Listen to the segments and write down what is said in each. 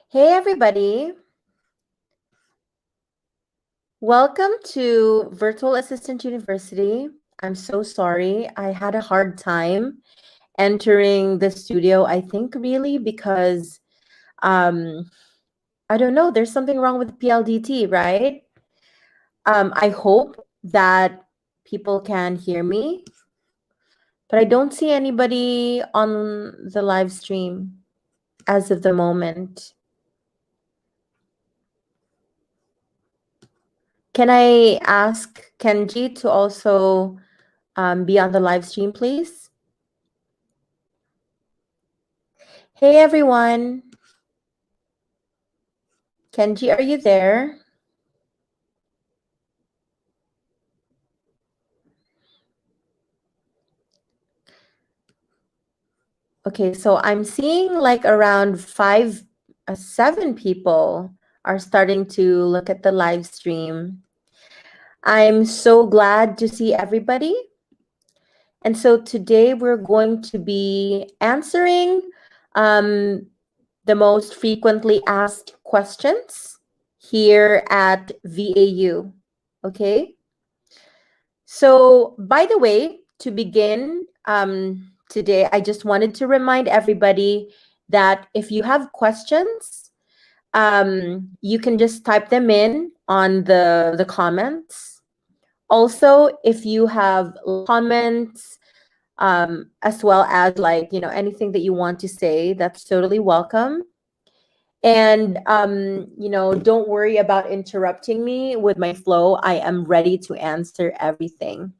Hey everybody, welcome to Virtual Assistant University. I'm so sorry. I had a hard time entering the studio, I think really because I don't know, there's something wrong with PLDT, right? I hope that people can hear me, but I don't see anybody on the live stream as of the moment. Can I ask Kenji to also be on the live stream, please? Hey, everyone. Kenji, are you there? Okay, so I'm seeing like around 7 people are starting to look at the live stream. I'm so glad to see everybody. And so today we're going to be answering the most frequently asked questions here at VAU. Okay. So by the way, to begin today, I just wanted to remind everybody that if you have questions, you can just type them in on the comments. Also, if you have comments, as well as anything that you want to say, that's totally welcome. And don't worry about interrupting me with my flow. I am ready to answer everything.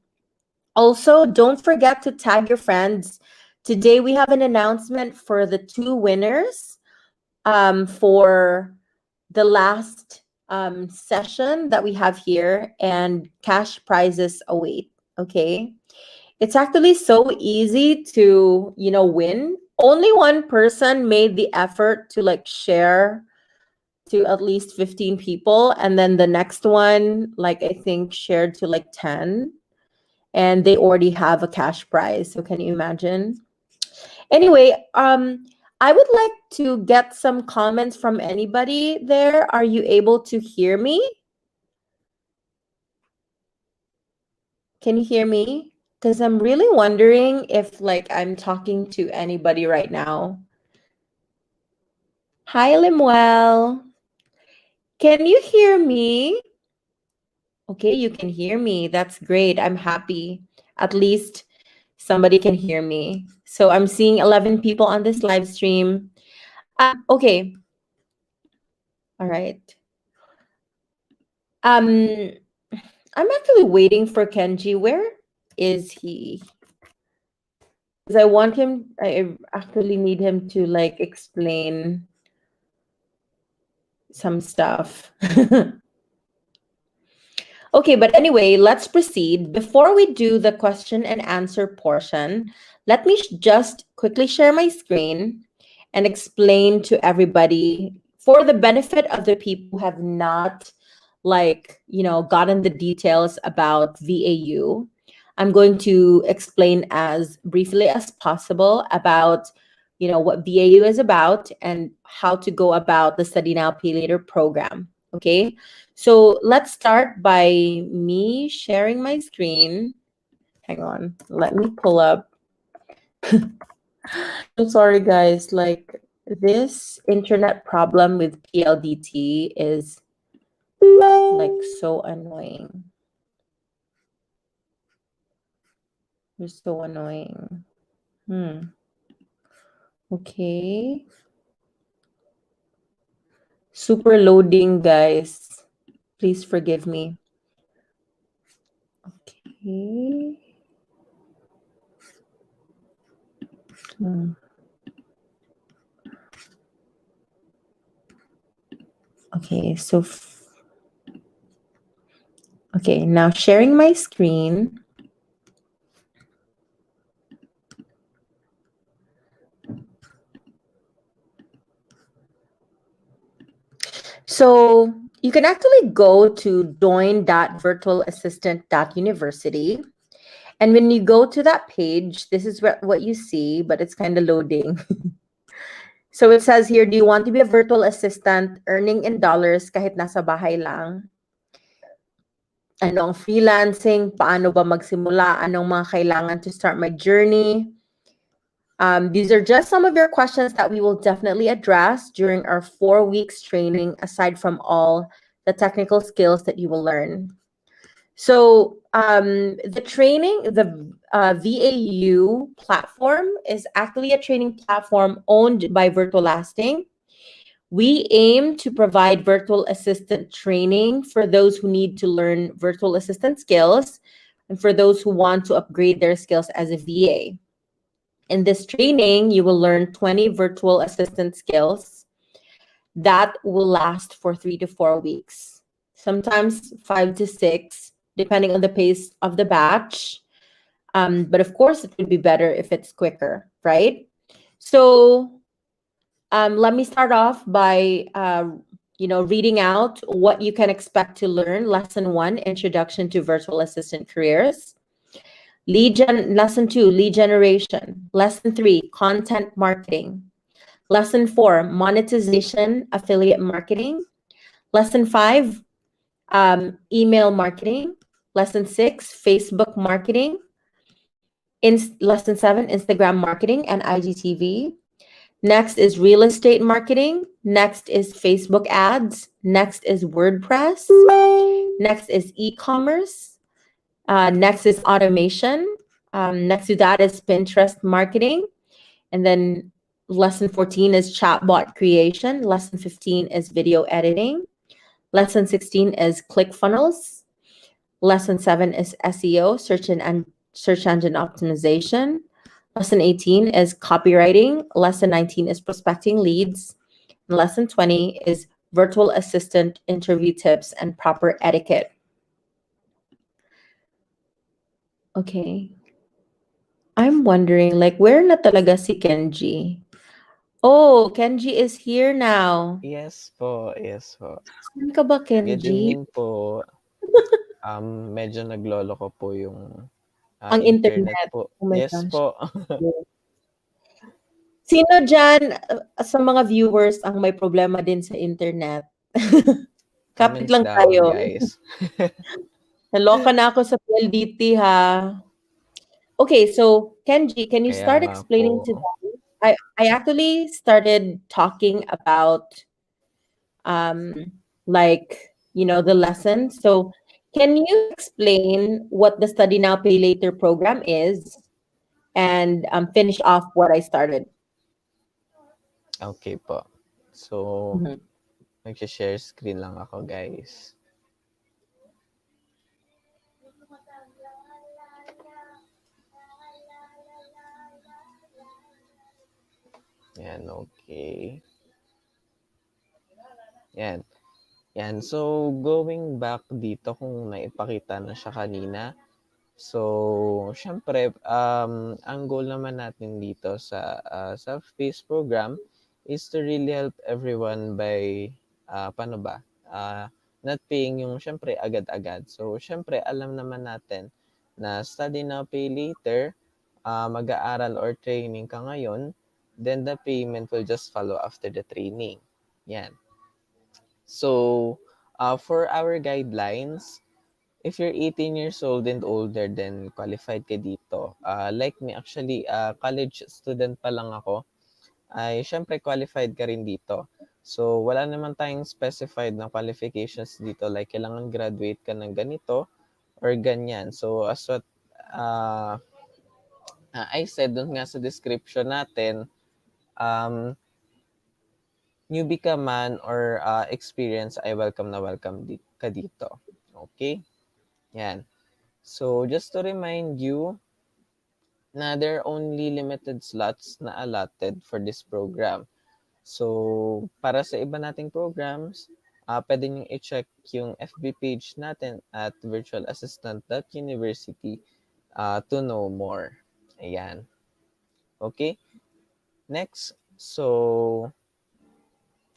Also, don't forget to tag your friends. Today we have an announcement for the 2 winners for the last session that we have here, and cash prizes await. Okay. It's actually so easy to, win. Only one person made the effort to share to at least 15 people. And then the next one, I think shared to 10, and they already have a cash prize. So can you imagine? Anyway, I would like to get some comments from anybody there. Are you able to hear me? Can you hear me? Because I'm really wondering if I'm talking to anybody right now. Hi, Limuel. Can you hear me? Okay, you can hear me. That's great. I'm happy. At least somebody can hear me. So I'm seeing 11 people on this live stream. Okay. All right. I'm actually waiting for Kenji. Where is he? Because I actually need him to explain some stuff. Okay, but anyway, let's proceed. Before we do the question and answer portion, let me just quickly share my screen and explain to everybody for the benefit of the people who have not gotten the details about VAU. I'm going to explain as briefly as possible about what VAU is about and how to go about the Study Now Pay Later program. Okay, so let's start by me sharing my screen. Hang on, let me pull up. I'm sorry, guys. This internet problem with PLDT is so annoying. You're so annoying. Okay. Super loading, guys. Please forgive me. Okay. Okay, so okay, now sharing my screen. So you can actually go to join.virtualassistant.university. And when you go to that page, this is what you see, but it's kind of loading. So it says here, do you want to be a virtual assistant earning in dollars kahit nasa bahay lang? Ano ang freelancing? Paano ba magsimula? Anong mga kailangan to start my journey? These are just some of your questions that we will definitely address during our 4 weeks training, aside from all the technical skills that you will learn. So the training, the VAU platform is actually a training platform owned by Virtualasting. We aim to provide virtual assistant training for those who need to learn virtual assistant skills and for those who want to upgrade their skills as a VA. In this training, you will learn 20 virtual assistant skills that will last for 3 to 4 weeks, sometimes 5 to 6, depending on the pace of the batch. But of course, it would be better if it's quicker, right? So let me start off by reading out what you can expect to learn. Lesson 1, Introduction to Virtual Assistant Careers. Lesson 2, lead generation. Lesson 3, content marketing. Lesson 4, monetization, affiliate marketing. Lesson 5, email marketing. Lesson 6, Facebook marketing. Lesson 7, Instagram marketing and IGTV. Next is real estate marketing. Next is Facebook ads. Next is WordPress. Next is e-commerce. Next is automation. Next to that is Pinterest marketing. And then lesson 14 is chatbot creation. Lesson 15 is video editing. Lesson 16 is Clickfunnels. Lesson 7 is SEO, search engine optimization. Lesson 18 is copywriting. Lesson 19 is prospecting leads. And lesson 20 is virtual assistant interview tips and proper etiquette. Okay. I'm wondering, like, where na talaga si Kenji? Oh, Kenji is here now. Yes po, yes po. Saan ka ba, Good Kenji? evening po. Medyo nagloloko po yung Ang internet internet. po. Oh my Yes gosh. po. Sino dyan sa mga viewers ang may problema din sa internet? Kapit Comments lang down, tayo. guys. Naloka na ako sa PLDT, ha? Okay, so Kenji, can you Kaya start nga po. explaining to them? I actually started talking about the lesson. So can you explain what the Study Now Pay Later program is and finish off what I started? Okay po. So, Mhm. mag-share screen lang ako, guys. Yan, okay. Yan. Yan. So, going back dito kung naipakita na siya kanina. So, syempre, ang goal naman natin dito sa self-paced program is to really help everyone by, paano ba? Not paying yung syempre agad-agad. So, syempre, alam naman natin na study now, pay later, mag-aaral or training ka ngayon, then the payment will just follow after the training. Yan. So, for our guidelines, if you're 18 years old and older, then qualified ka dito. Like me, actually, college student pa lang ako. Ay, syempre, qualified ka rin dito. So, wala naman tayong specified na qualifications dito. Like, kailangan graduate ka ng ganito or ganyan. So, as what I said dun nga sa description natin, newbie ka man or experience, ay welcome na welcome ka dito. Okay? Yan. So, just to remind you na there are only limited slots na allotted for this program. So, para sa iba nating programs, pwede nyo i-check yung FB page natin at virtualassistant.university to know more. Ayan. Okay? Next. So,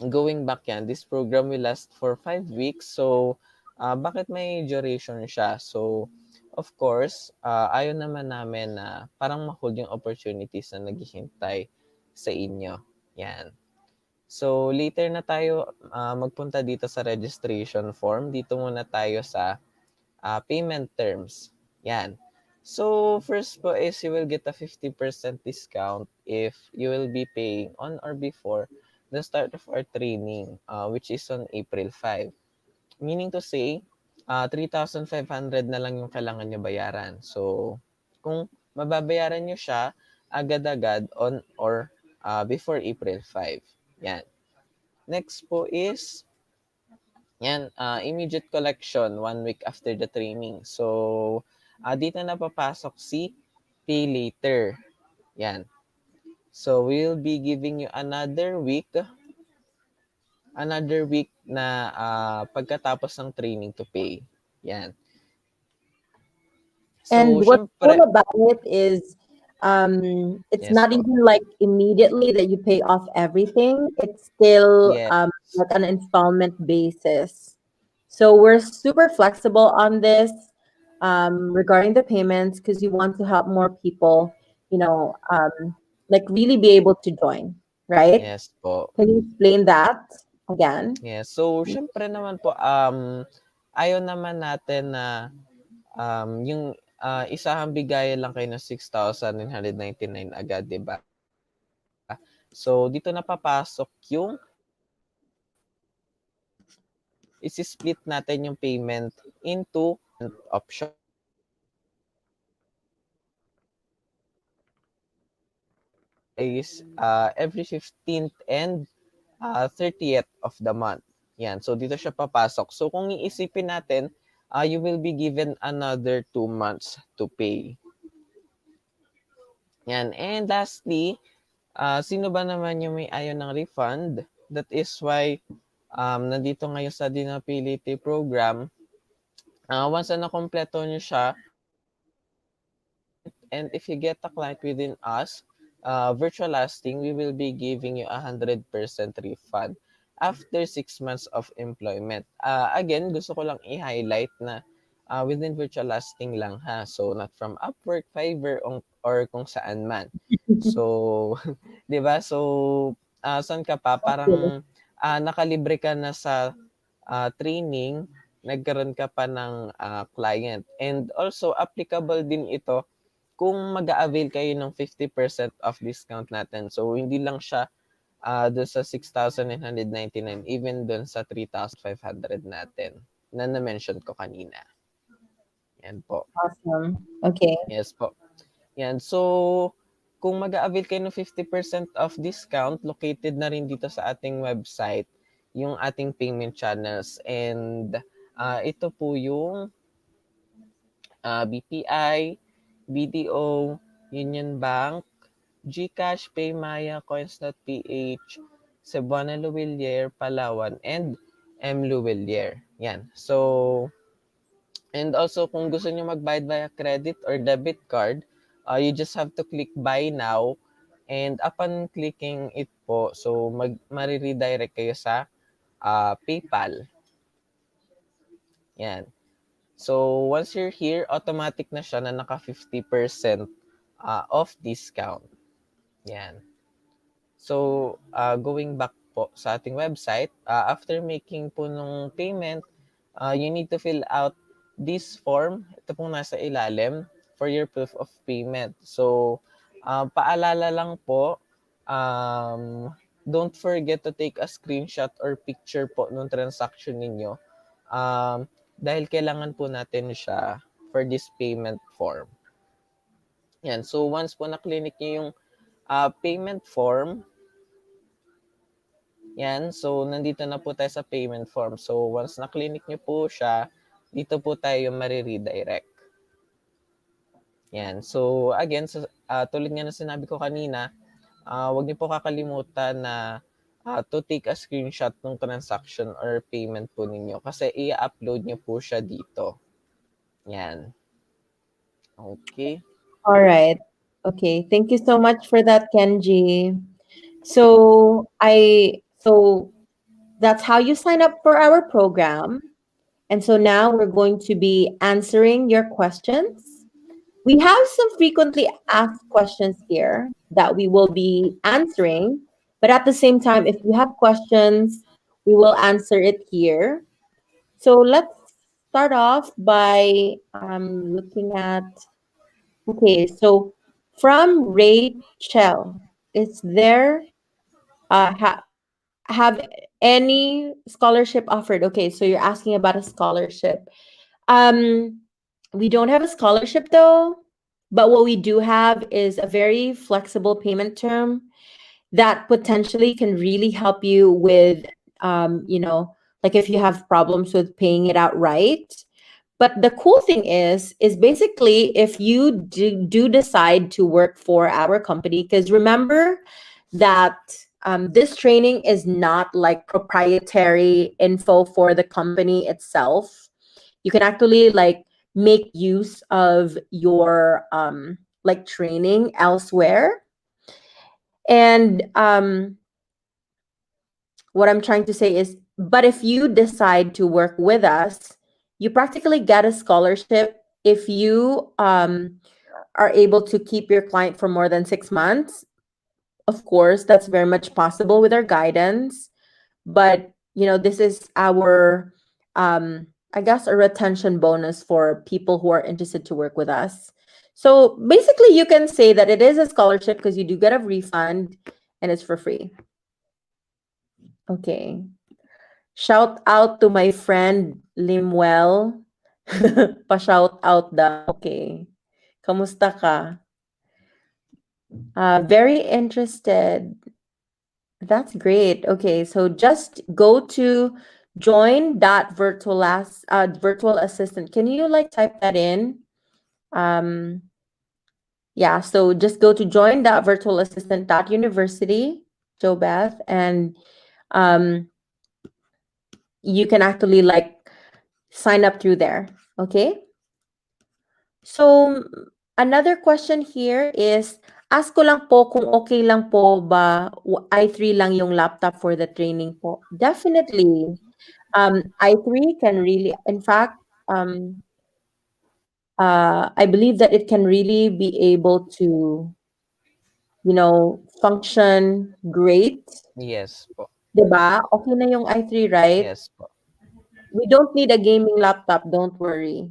going back yan, this program will last for 5 weeks. So, bakit may duration siya? So, of course, ayaw naman namin na parang ma-hold yung opportunities na naghihintay sa inyo. Yan. So, later na tayo magpunta dito sa registration form. Dito muna tayo sa payment terms. Yan. So, first po is you will get a 50% discount if you will be paying on or before the start of our training, which is on April 5. Meaning to say, 3,500 na lang yung kailangan nyo bayaran. So, kung mababayaran nyo siya agad-agad on or before April 5. Yan. Next po is, yan, immediate collection 1 week after the training. So, dito na papasok si pay later. Yan. So, we'll be giving you another week na pagkatapos ng training to pay. Yan. And So, what's cool syempre, about it is it's yes not po. even like immediately that you pay off everything. It's still Yes. like an installment basis. So we're super flexible on this regarding the payments because we want to help more people, like really be able to join, right? Yes po. Can you explain that again? Yes. So, syempre naman po, ayaw naman natin na yung isahang bigayan lang kayo ng 6,999 agad, di ba? So, dito na papasok yung isi-split natin yung payment into option. Is every 15th and 30th of the month. Yan. So, dito siya papasok. So, kung iisipin natin, you will be given another 2 months to pay. Yan. And lastly, sino ba naman yung may ayaw ng refund? That is why nandito ngayon sa Dinability Program, once na nakompleto nyo siya, and if you get a client within us, virtual lasting, we will be giving you 100% refund after 6 months of employment. Again, gusto ko lang i-highlight na within virtual lasting lang ha. So, not from Upwork, Fiverr, or kung saan man. So, di ba? So, saan ka pa? Parang nakalibre ka na sa training, nagkaroon ka pa ng client. And also, applicable din ito kung mag-a-avail kayo ng 50% off discount natin. So, hindi lang siya doon sa 6,999, even doon sa 3,500 natin na na-mention ko kanina. Yan po. Awesome. Okay. Yes po. Yan. So, kung mag-a-avail kayo ng 50% off discount, located na rin dito sa ating website yung ating payment channels. And ito po yung BPI, BDO, Union Bank, GCash, Paymaya, Coins.ph, Cebuana Luwilier, Palawan, and M. Luwilier. Yan. So, and also kung gusto nyo magbayad via credit or debit card, you just have to click buy now. And upon clicking it po, so mariredirect kayo sa PayPal. Yan. So, once you're here, automatic na siya na naka 50% off discount. Yan. So, going back po sa ating website, after making po nung payment, you need to fill out this form. Ito pong nasa ilalim for your proof of payment. So, paalala lang po, don't forget to take a screenshot or picture po nung transaction ninyo. Dahil kailangan po natin siya for this payment form. Yan. So, once po na-clinic nyo yung payment form, yan. So, nandito na po tayo sa payment form. So, once na-clinic nyo po siya, dito po tayo mariredirect. Yan. So, again, tulad nga na sinabi ko kanina, huwag niyo po kakalimutan na to take a screenshot ng transaction or payment po ninyo kasi i-upload niyo po siya dito. Yan. Okay. All right. Okay. Thank you so much for that, Kenji. So that's how you sign up for our program. And so now we're going to be answering your questions. We have some frequently asked questions here that we will be answering But at the same time, if you have questions, we will answer it here. So let's start off by looking at, okay, so from Rachel, is there have any scholarship offered? Okay, so you're asking about a scholarship. Um, we don't have a scholarship though, but what we do have is a very flexible payment term that potentially can really help you with, like if you have problems with paying it outright. But the cool thing is basically if you do decide to work for our company, because remember that this training is not like proprietary info for the company itself. You can actually like make use of your like training elsewhere. And what I'm trying to say is, but if you decide to work with us, you practically get a scholarship if you are able to keep your client for more than 6 months. Of course, that's very much possible with our guidance, but this is our, I guess, a retention bonus for people who are interested to work with us. So basically, you can say that it is a scholarship because you do get a refund and it's for free. Okay. Shout out to my friend Limwell. Pa-shout out daw. Okay. Kamusta ka? Very interested. That's great. Okay, so just go to virtual assistant. Can you like type that in? Um, yeah, so just go to join.virtualassistant.university, Joe Beth, and um, you can actually like sign up through there. Okay. So another question here is, ask ko lang po kung okay lang po ba i3 lang yung laptop for the training po. Definitely. i3 can really, in fact, I believe that it can really be able to, function great. Yes po. 'Di ba? Okay na yung i3, right? Yes po. We don't need a gaming laptop, don't worry.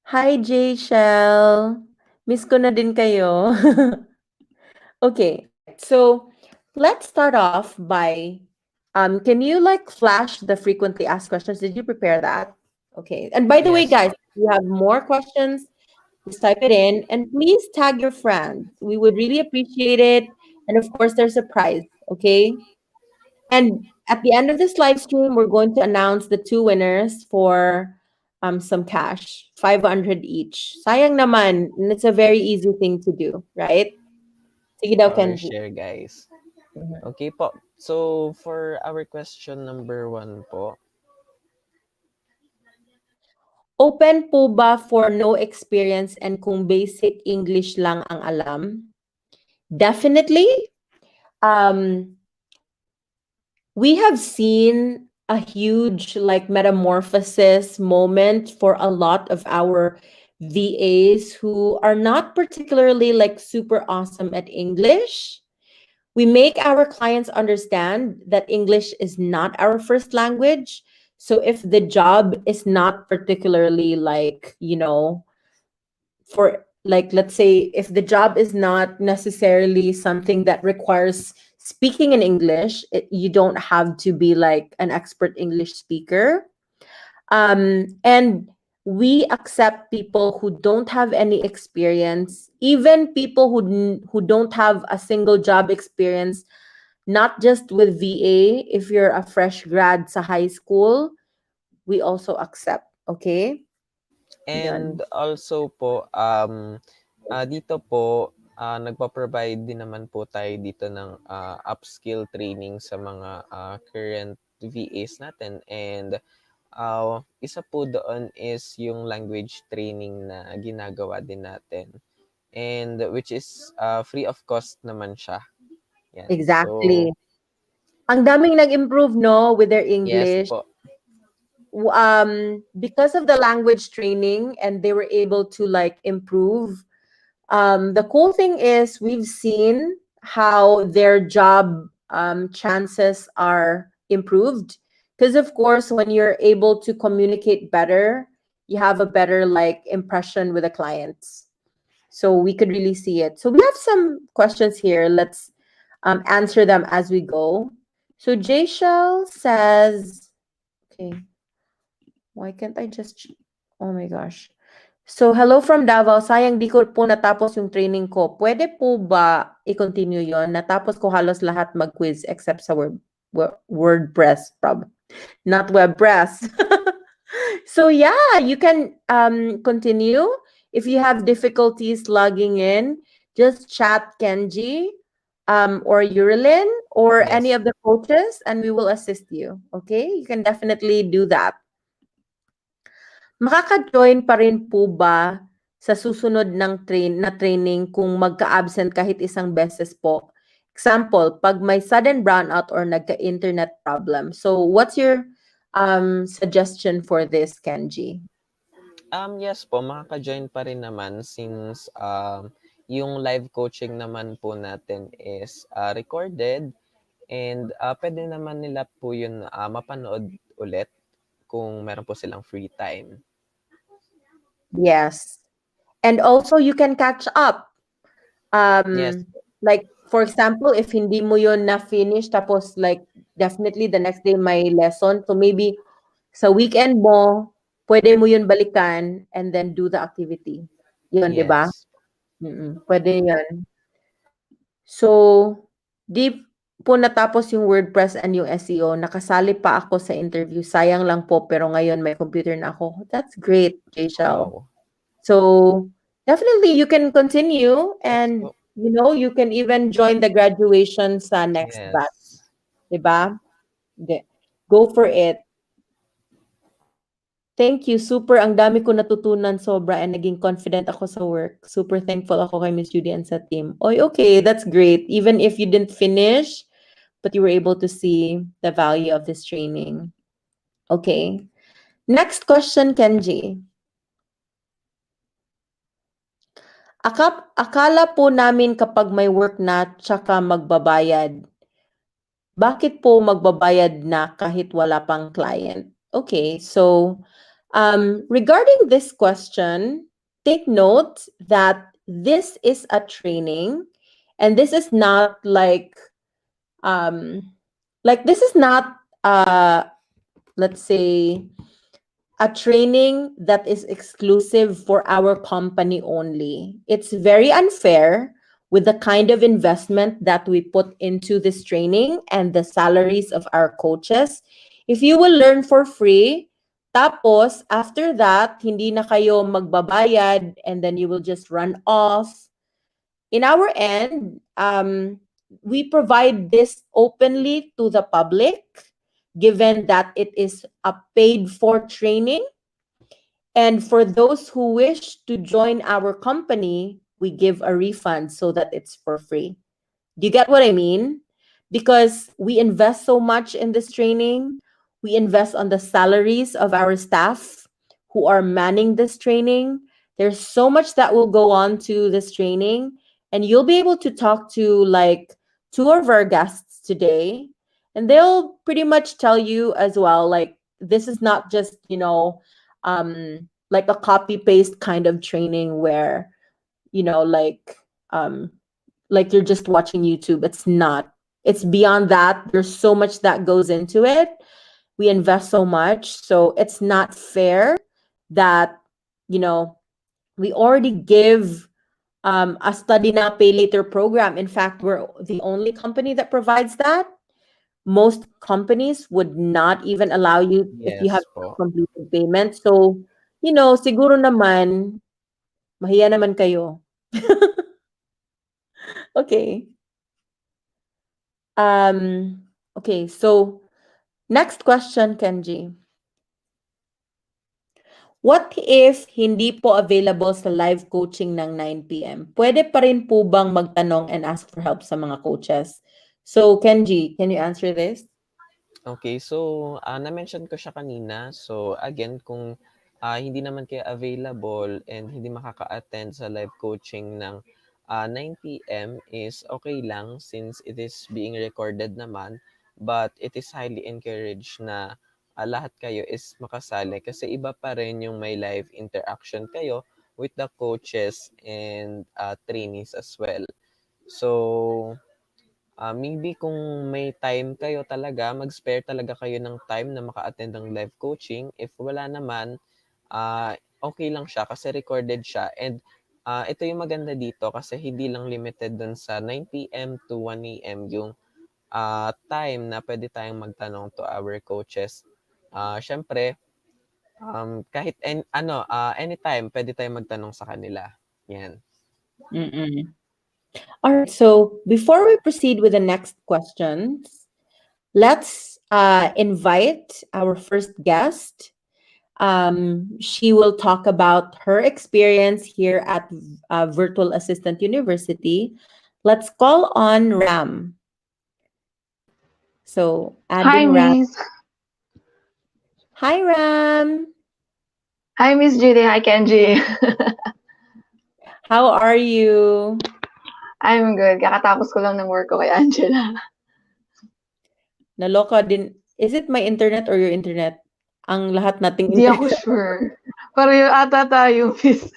Hi, J Shell. Miss ko na din kayo. Okay, all right. So let's start off by, can you like flash the frequently asked questions? Did you prepare that? Okay. And by the way, Yes guys, po. if you have more questions, just type it in and please tag your friends. We would really appreciate it. And of course, there's a prize. Okay. And at the end of this live stream, we're going to announce the two winners for some cash, 500 each. Sayang naman, and it's a very easy thing to do, right? Sige daw, For Kenji. share, guys. Mhm. Okay po. So, for our question number 1 po, Open po ba for no experience and kung basic English lang ang alam? Definitely. Um, we have seen a huge like metamorphosis moment for a lot of our VAs who are not particularly like super awesome at English. We make our clients understand that English is not our first language. So if the job is not particularly like, for like, let's say if the job is not necessarily something that requires speaking in English, you don't have to be like an expert English speaker. And we accept people who don't have any experience, even people who don't have a single job experience, not just with VA. If you're a fresh grad sa high school, we also accept. Okay? and Yun. also po, dito po, nagpo-provide din naman po tayo dito ng upskill training sa mga current VAs natin, and isa po doon is yung language training na ginagawa din natin, and which is free of cost naman siya. Yan. So, Exactly. Ang daming nag-improve, no, with their yes English. po. Because of the language training and they were able to like improve, The cool thing is we've seen how their job chances are improved because of course when you're able to communicate better, you have a better like impression with the clients. So we could really see it. So we have some questions here. Let's answer them as we go. So Jay Shell says, okay, why can't I just, oh my gosh. So, hello from Davao. Sayang di ko po natapos yung training ko. Pwede po ba i-continue yon? Natapos ko halos lahat mag-quiz except sa WordPress, not WebPress. So, yeah, you can continue. If you have difficulties logging in, just chat Kenji or Yurilin or any Yes. of the coaches and we will assist you. Okay? You can definitely do that. Makaka-join pa rin po ba sa susunod na training kung magka-absent kahit isang beses po? Example, 'pag may sudden brownout or nagka-internet problem. So, what's your suggestion for this, Kenji? Yes po, makaka-join pa rin naman since yung live coaching naman po natin is recorded and pwede naman nila po yun mapanood ulit kung meron po silang free time. Yes. And also, you can catch up. Yes. Like, for example, if hindi mo yun na-finish, tapos like, definitely the next day may lesson. So, maybe sa weekend mo, pwede mo yun balikan and then do the activity. Yun, di ba? Yes. Pwede yan. So, di po natapos yung WordPress and yung SEO. Nakasali pa ako sa interview. Sayang lang po, pero ngayon may computer na ako. That's great, Jayshell. Wow. So, definitely you can continue Yes and, po. you can even join the graduation sa next batch. Yes. Diba? Go for it. Thank you. Super. Ang dami ko natutunan sobra and naging confident ako sa work. Super thankful ako kay Miss Judy and sa team. Oy, okay. That's great. Even if you didn't finish, but you were able to see the value of this training. Okay. Next question, Kenji. Akala po namin kapag may work na tsaka magbabayad. Bakit po magbabayad na kahit wala pang client? Okay, so regarding this question, take note that this is a training and this is not this is not let's say a training that is exclusive for our company only. It's very unfair with the kind of investment that we put into this training and the salaries of our coaches. If you will learn for free, tapos after that, hindi na kayo magbabayad and then you will just run off. In our end, we provide this openly to the public, given that it is a paid for training. And for those who wish to join our company, we give a refund so that it's for free. Do you get what I mean? Because we invest so much in this training, we invest on the salaries of our staff who are manning this training. There's so much that will go on to this training, and you'll be able to talk to like two of our guests today, and they'll pretty much tell you as well like this is not just, like a copy paste kind of training where, you know, um like you're just watching YouTube. It's not. It's beyond that. There's so much that goes into it. We invest so much. So it's not fair that, we already give a study now, pay later program. In fact, we're the only company that provides that. Most companies would not even allow you if you have Yes po. completed payment. So, siguro naman, mahiya naman kayo. Okay. Okay, so next question, Kenji. What if hindi po available sa live coaching ng 9 p.m.? Pwede pa rin po bang magtanong and ask for help sa mga coaches? So, Kenji, can you answer this? Okay, so na-mention ko siya kanina. So again, kung hindi naman kayo available and hindi makaka-attend sa live coaching ng 9 p.m. is okay lang since it is being recorded naman. But it is highly encouraged na lahat kayo is makasali kasi iba pa rin yung may live interaction kayo with the coaches and trainees as well. So, maybe kung may time kayo talaga, mag-spare talaga kayo ng time na maka-attend ng live coaching. If wala naman, okay lang siya kasi recorded siya. And ito yung maganda dito kasi hindi lang limited dun sa 9 p.m. to 1 a.m. yung time na pwede tayong magtanong to our coaches. Syempre, kahit anytime pwede tayong magtanong sa kanila. Yan. Mm-mm. All right. So before we proceed with the next questions, let's invite our first guest. She will talk about her experience here at Virtual Assistant University. Let's call on Ram. So Hi, adding Ram. Miss. Hi, Ram. Hi, Miss Judy. Hi, Kenji. How are you? I'm good. Kakatapos ko lang ng work ko kay Angela. Naloka din. Is it my internet or your internet? Ang lahat nating Hindi ako internet. sure. Pareho ata tayo, Miss.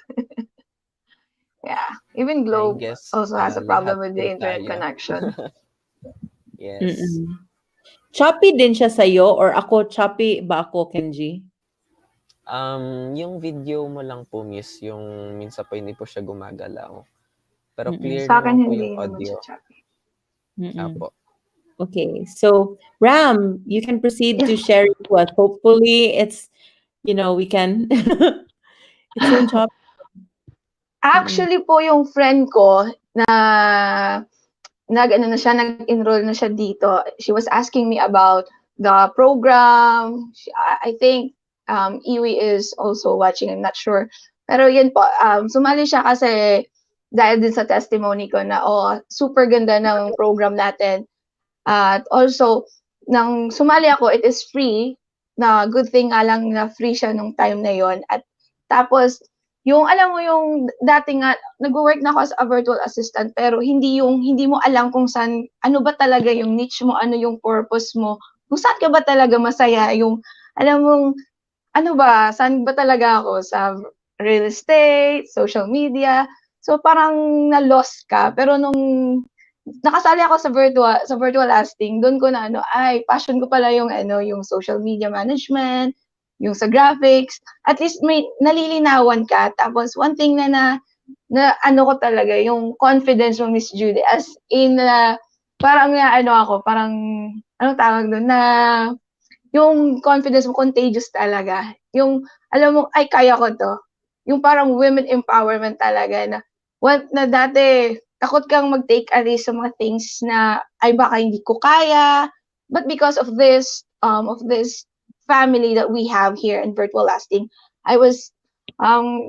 Yeah. Even I Globe guess also has a lahat problem with po the internet tayo. connection. Yes. Mm-mm. Choppy din siya sa'yo or ako? Choppy ba ako, Kenji? Yung video mo lang po, miss, yung minsan po hindi po siya gumagalaw. Pero Mm-mm. clear Sa akin, naman po hindi yung naman siya audio. choppy. Apo. Okay, so Ram, you can proceed to Yes. share it to us. Hopefully, it's we can. It's so choppy. Actually po, yung friend ko na nag-enroll na siya dito. She was asking me about the program. I think Iwi is also watching. I'm not sure. Pero yun po, sumali siya kasi dahil din sa testimony ko na super ganda ng program natin. At also, nang sumali ako, it is free. Na good thing nga lang na free siya nung time na yon. At tapos, yung alam mo yung dati nga, nag-work na ako as a virtual assistant, pero hindi mo alam kung saan, ano ba talaga yung niche mo, ano yung purpose mo, kung saan ka ba talaga masaya, yung, alam mong, ano ba, saan ba talaga ako, sa real estate, social media, so parang na-lost ka, pero nung nakasali ako sa virtual asting, doon ko na ay passion ko pala yung yung social media management, yung sa graphics. At least may nalilinawan ka. Tapos one thing na ano ko talaga yung confidence mo, Miss Judy, as in parang ako, parang anong tawag doon na yung confidence mo contagious talaga. Yung alam mo ay kaya ko 'to. Yung parang women empowerment talaga na na dati takot kang mag-take a risk sa mga things na ay baka hindi ko kaya. But because of this family that we have here in virtual lasting, I was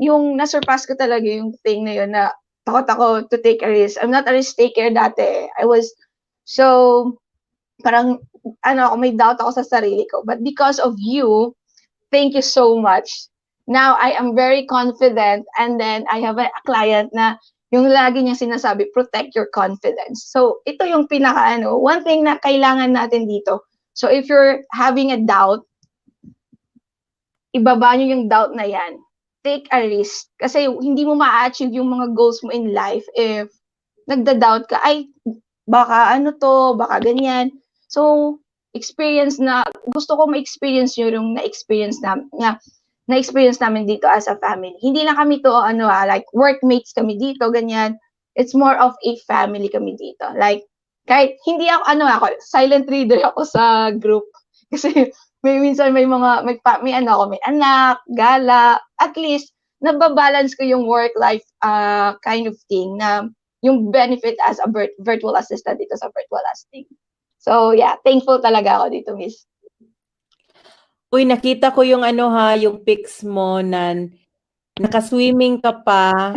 yung na-surpass ko talaga yung thing na yun na takot ako to take a risk. I'm not a risk taker dati. I was so parang ako, may doubt ako sa sarili ko. But because of you, thank you so much. Now, I am very confident and then I have a client na yung lagi niya sinasabi, protect your confidence. So, ito yung one thing na kailangan natin dito. So, if you're having a doubt, ibaba nyo yung doubt na yan. Take a risk. Kasi hindi mo ma-achieve yung mga goals mo in life if nagda-doubt ka, ay, baka baka ganyan. So, gusto ko ma-experience nyo yung na-experience namin dito as a family. Hindi lang kami to, like, workmates kami dito, ganyan. It's more of a family kami dito. Like, kahit hindi ako, silent reader ako sa group. Kasi, minsan may anak, gala, at least, nababalance ko yung work-life kind of thing na yung benefit as a virtual assistant dito sa virtual asting. So, yeah, thankful talaga ako dito, Miss. Uy, nakita ko yung yung pics mo na naka-swimming ka pa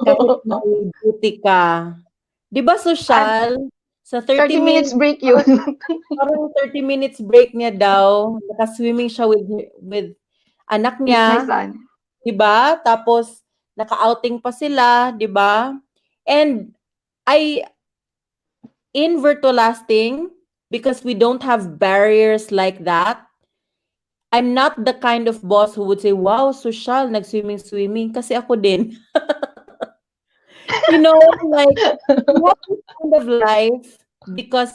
kahit may duty ka. Di ba social? Sa 30 30 minutes minutes, break yun. parang 30 minutes break niya daw. Naka-swimming siya with anak He's my niya, son. 'di ba? Tapos naka-outing pa sila, 'di ba? And I in virtualasting, because we don't have barriers like that, I'm not the kind of boss who would say, "Wow, social, nag-swimming-swimming." Kasi ako din. You know, like, we have this kind of life because,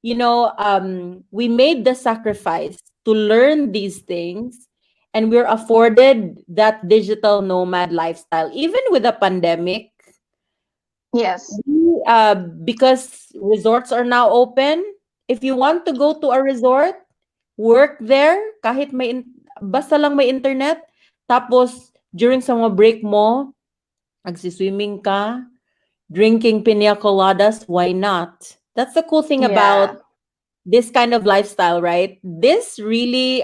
we made the sacrifice to learn these things, and we're afforded that digital nomad lifestyle. Even with the pandemic, Yes. because resorts are now open, if you want to go to a resort, work there, kahit basta lang may internet, tapos during sa mga break mo, nagsiswimming ka, drinking pina coladas, why not? That's the cool thing about Yeah. this kind of lifestyle, right? This really,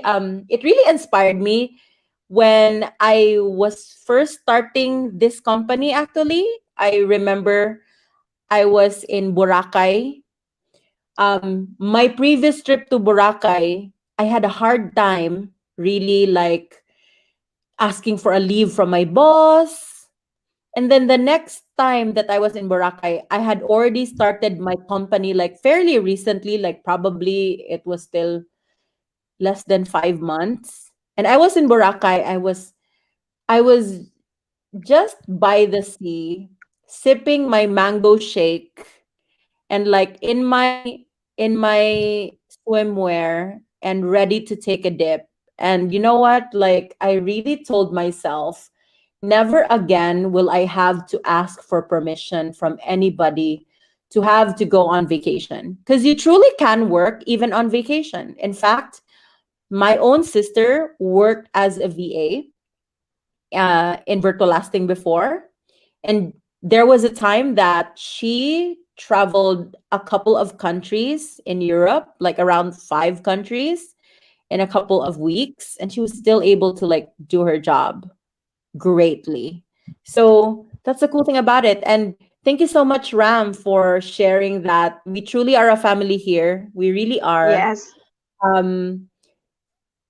it really inspired me when I was first starting this company. Actually, I remember I was in Boracay. My previous trip to Boracay, I had a hard time really like asking for a leave from my boss. And then the next time that I was in Boracay, I had already started my company like fairly recently, like probably it was still less than 5 months. And I was in Boracay. I was just by the sea, sipping my mango shake, and like in my swimwear and ready to take a dip. And you know what? Like, I really told myself, never again will I have to ask for permission from anybody to have to go on vacation, because you truly can work even on vacation. In fact, my own sister worked as a VA in virtual lasting before. And there was a time that she traveled a couple of countries in Europe, like around 5 countries in a couple of weeks. And she was still able to like do her job greatly. So that's the cool thing about it. And thank you so much, Ram, for sharing that. We truly are a family here. We really are. Yes. Um,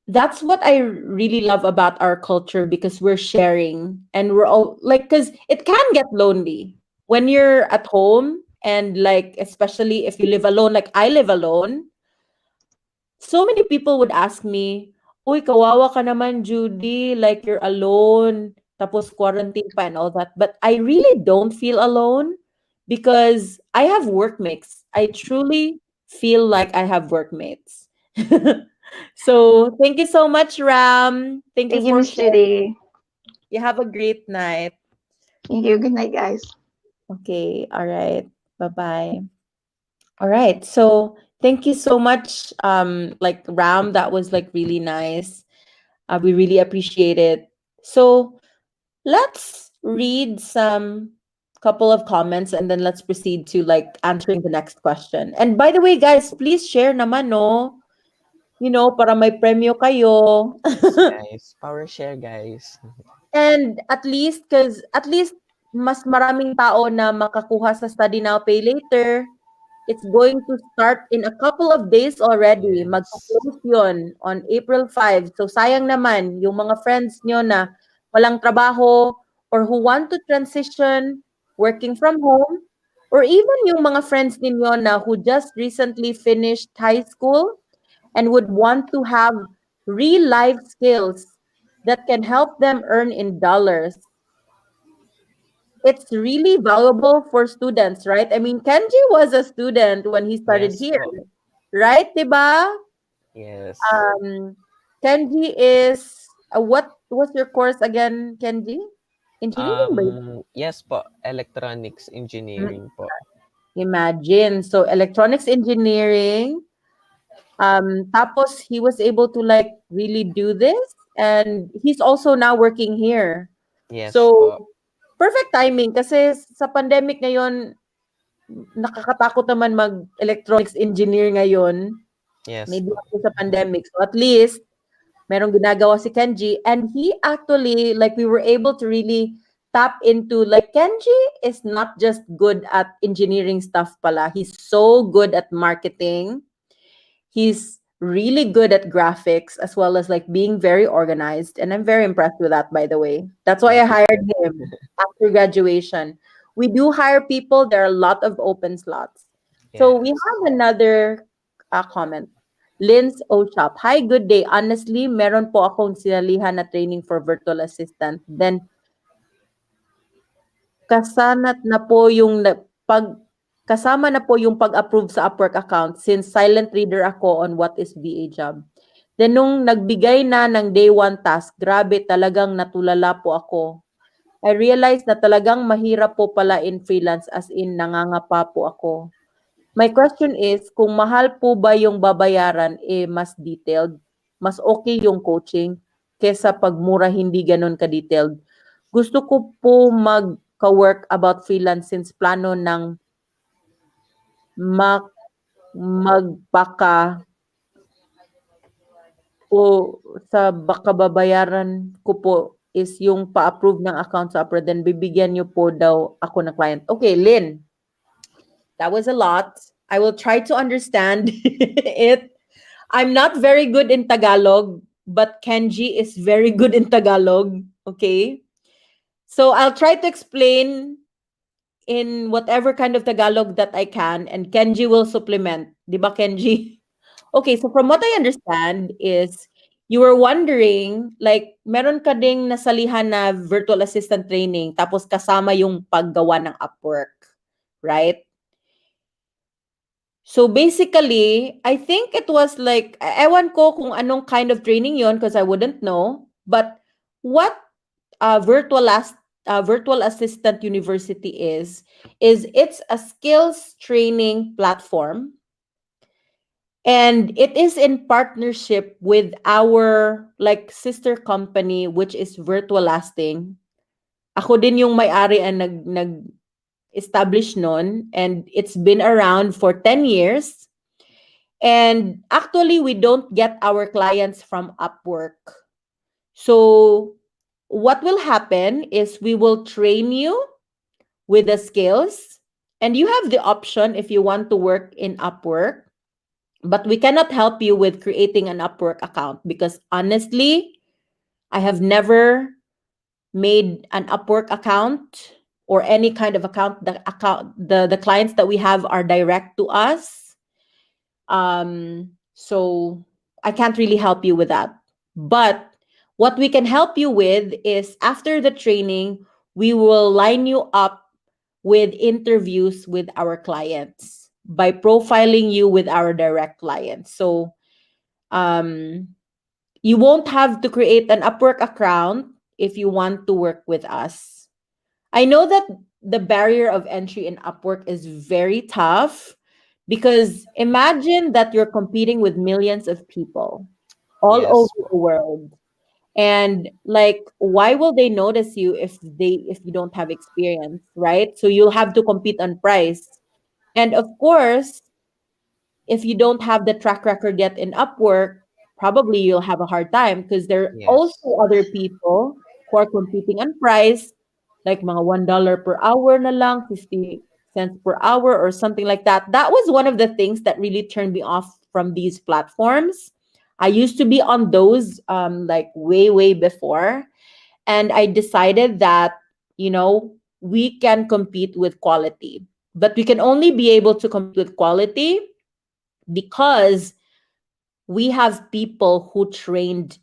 that's what I really love about our culture, because we're sharing and we're all like, because it can get lonely when you're at home, and like, especially if you live alone, like I live alone. So many people would ask me, "Uy, kawawa ka naman, Judy, like you're alone, tapos quarantine pa and all that." But I really don't feel alone because I have workmates. I truly feel like I have workmates. So thank you so much, Ram. Thank you Thank you, for Miss sharing. Judy. You have a great night. Thank you. Good night, guys. Okay, all right. Bye-bye. All right. So thank you so much, like Ram. That was like really nice. We really appreciate it. So let's read some couple of comments, and then let's proceed to like answering the next question. And by the way, guys, please share naman, no? Para may premyo kayo. Yes, guys. Power share, guys. And at least mas maraming tao na makakuha sa Study Now, Pay Later. It's going to start in a couple of days already. Yes. Magko-close 'yun on April 5. So sayang naman yung mga friends nyo na walang trabaho, or who want to transition working from home, or even yung mga friends ninyo na who just recently finished high school and would want to have real life skills that can help them earn in dollars. It's really valuable for students, right? I mean, Kenji was a student when he started Yes here, po. right? Diba? Yes. Um, Kenji is, what was your course again, Kenji? Engineering ba yun? Yes po. Electronics Mm, engineering po. Imagine. So, electronics engineering. Tapos he was able to like really do this, and he's also now working here. Yes So, po. perfect timing kasi sa pandemic ngayon, nakakatakot naman mag-electronics engineer ngayon. Yes Maybe po. after sa pandemic. So at least, merong ginagawa si Kenji. And he actually, like, we were able to really tap into, like, Kenji is not just good at engineering stuff pala. He's so good at marketing. He's really good at graphics as well as like being very organized. And I'm very impressed with that, by the way. That's why I Thank you po. hired him after graduation. We do hire people, there are a lot of open slots. So we Yes. have another comment. Lynn's O Shop. Hi, good day. Honestly, meron po akong sinalihan na training for virtual assistant. Then kasanat na po yung kasama na po yung pag-approve sa Upwork account since silent reader ako on what is VA job. Then nung nagbigay na ng day one task, grabe talagang natulala po ako. I realized na talagang mahirap po pala in freelance as in nangangapa po ako. My question is, kung mahal po ba yung babayaran, mas detailed? Mas okay yung coaching kesa pagmura hindi ganun ka-detailed? Gusto ko po magka-work about freelance since plano ng mak magpaka po sa baka babayaran ko po is yung pa-approve ng account sa Upwork, then bibigyan niyo po daw ako ng client. Okay, Lynn, that was a lot. I will try to understand it. I'm not very good in Tagalog, but Kenji is very good in Tagalog. Okay. So I'll try to explain in whatever kind of Tagalog that I can, and Kenji will supplement. Di ba, Kenji? Okay, so from what I understand is you were wondering, like, meron ka ding nasalihan na virtual assistant training, tapos kasama yung paggawa ng Upwork, right? So basically, I think it was like, ewan ko kung anong kind of training yon because I wouldn't know. But what virtual assistant university is it's a skills training platform, and it is in partnership with our like sister company, which is Virtualasting. Ako din yung may-ari and nag-establish nun, and it's been around for 10 years. And actually, we don't get our clients from Upwork. So what will happen is we will train you with the skills, and you have the option if you want to work in Upwork, but we cannot help you with creating an Upwork account because honestly, I have never made an Upwork account or any kind of account. The clients that we have are direct to us. So I can't really help you with that. But what we can help you with is after the training, we will line you up with interviews with our clients by profiling you with our direct clients. So you won't have to create an Upwork account if you want to work with us. I know that the barrier of entry in Upwork is very tough because imagine that you're competing with millions of people all Yes over po. the world. And like, why will they notice you if you don't have experience, right? So you'll have to compete on price. And of course, if you don't have the track record yet in Upwork, probably you'll have a hard time because there are Yes. also other people who are competing on price, like mga $1 per hour na lang, 50 cents per hour or something like that. That was one of the things that really turned me off from these platforms. I used to be on those like way, way before. And I decided that, we can compete with quality. But we can only be able to compete with quality because we have people who trained,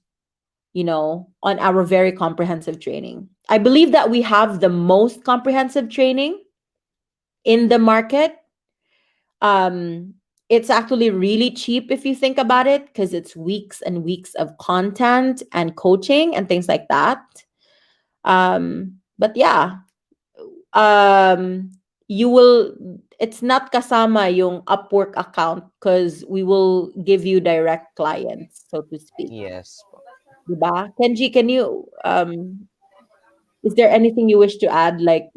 on our very comprehensive training. I believe that we have the most comprehensive training in the market. It's actually really cheap if you think about it because it's weeks and weeks of content and coaching and things like that. But yeah, you will it's not kasama yung Upwork account because we will give you direct clients, so to speak. Yes po. Diba? Kenji, can you is there anything you wish to add? Like,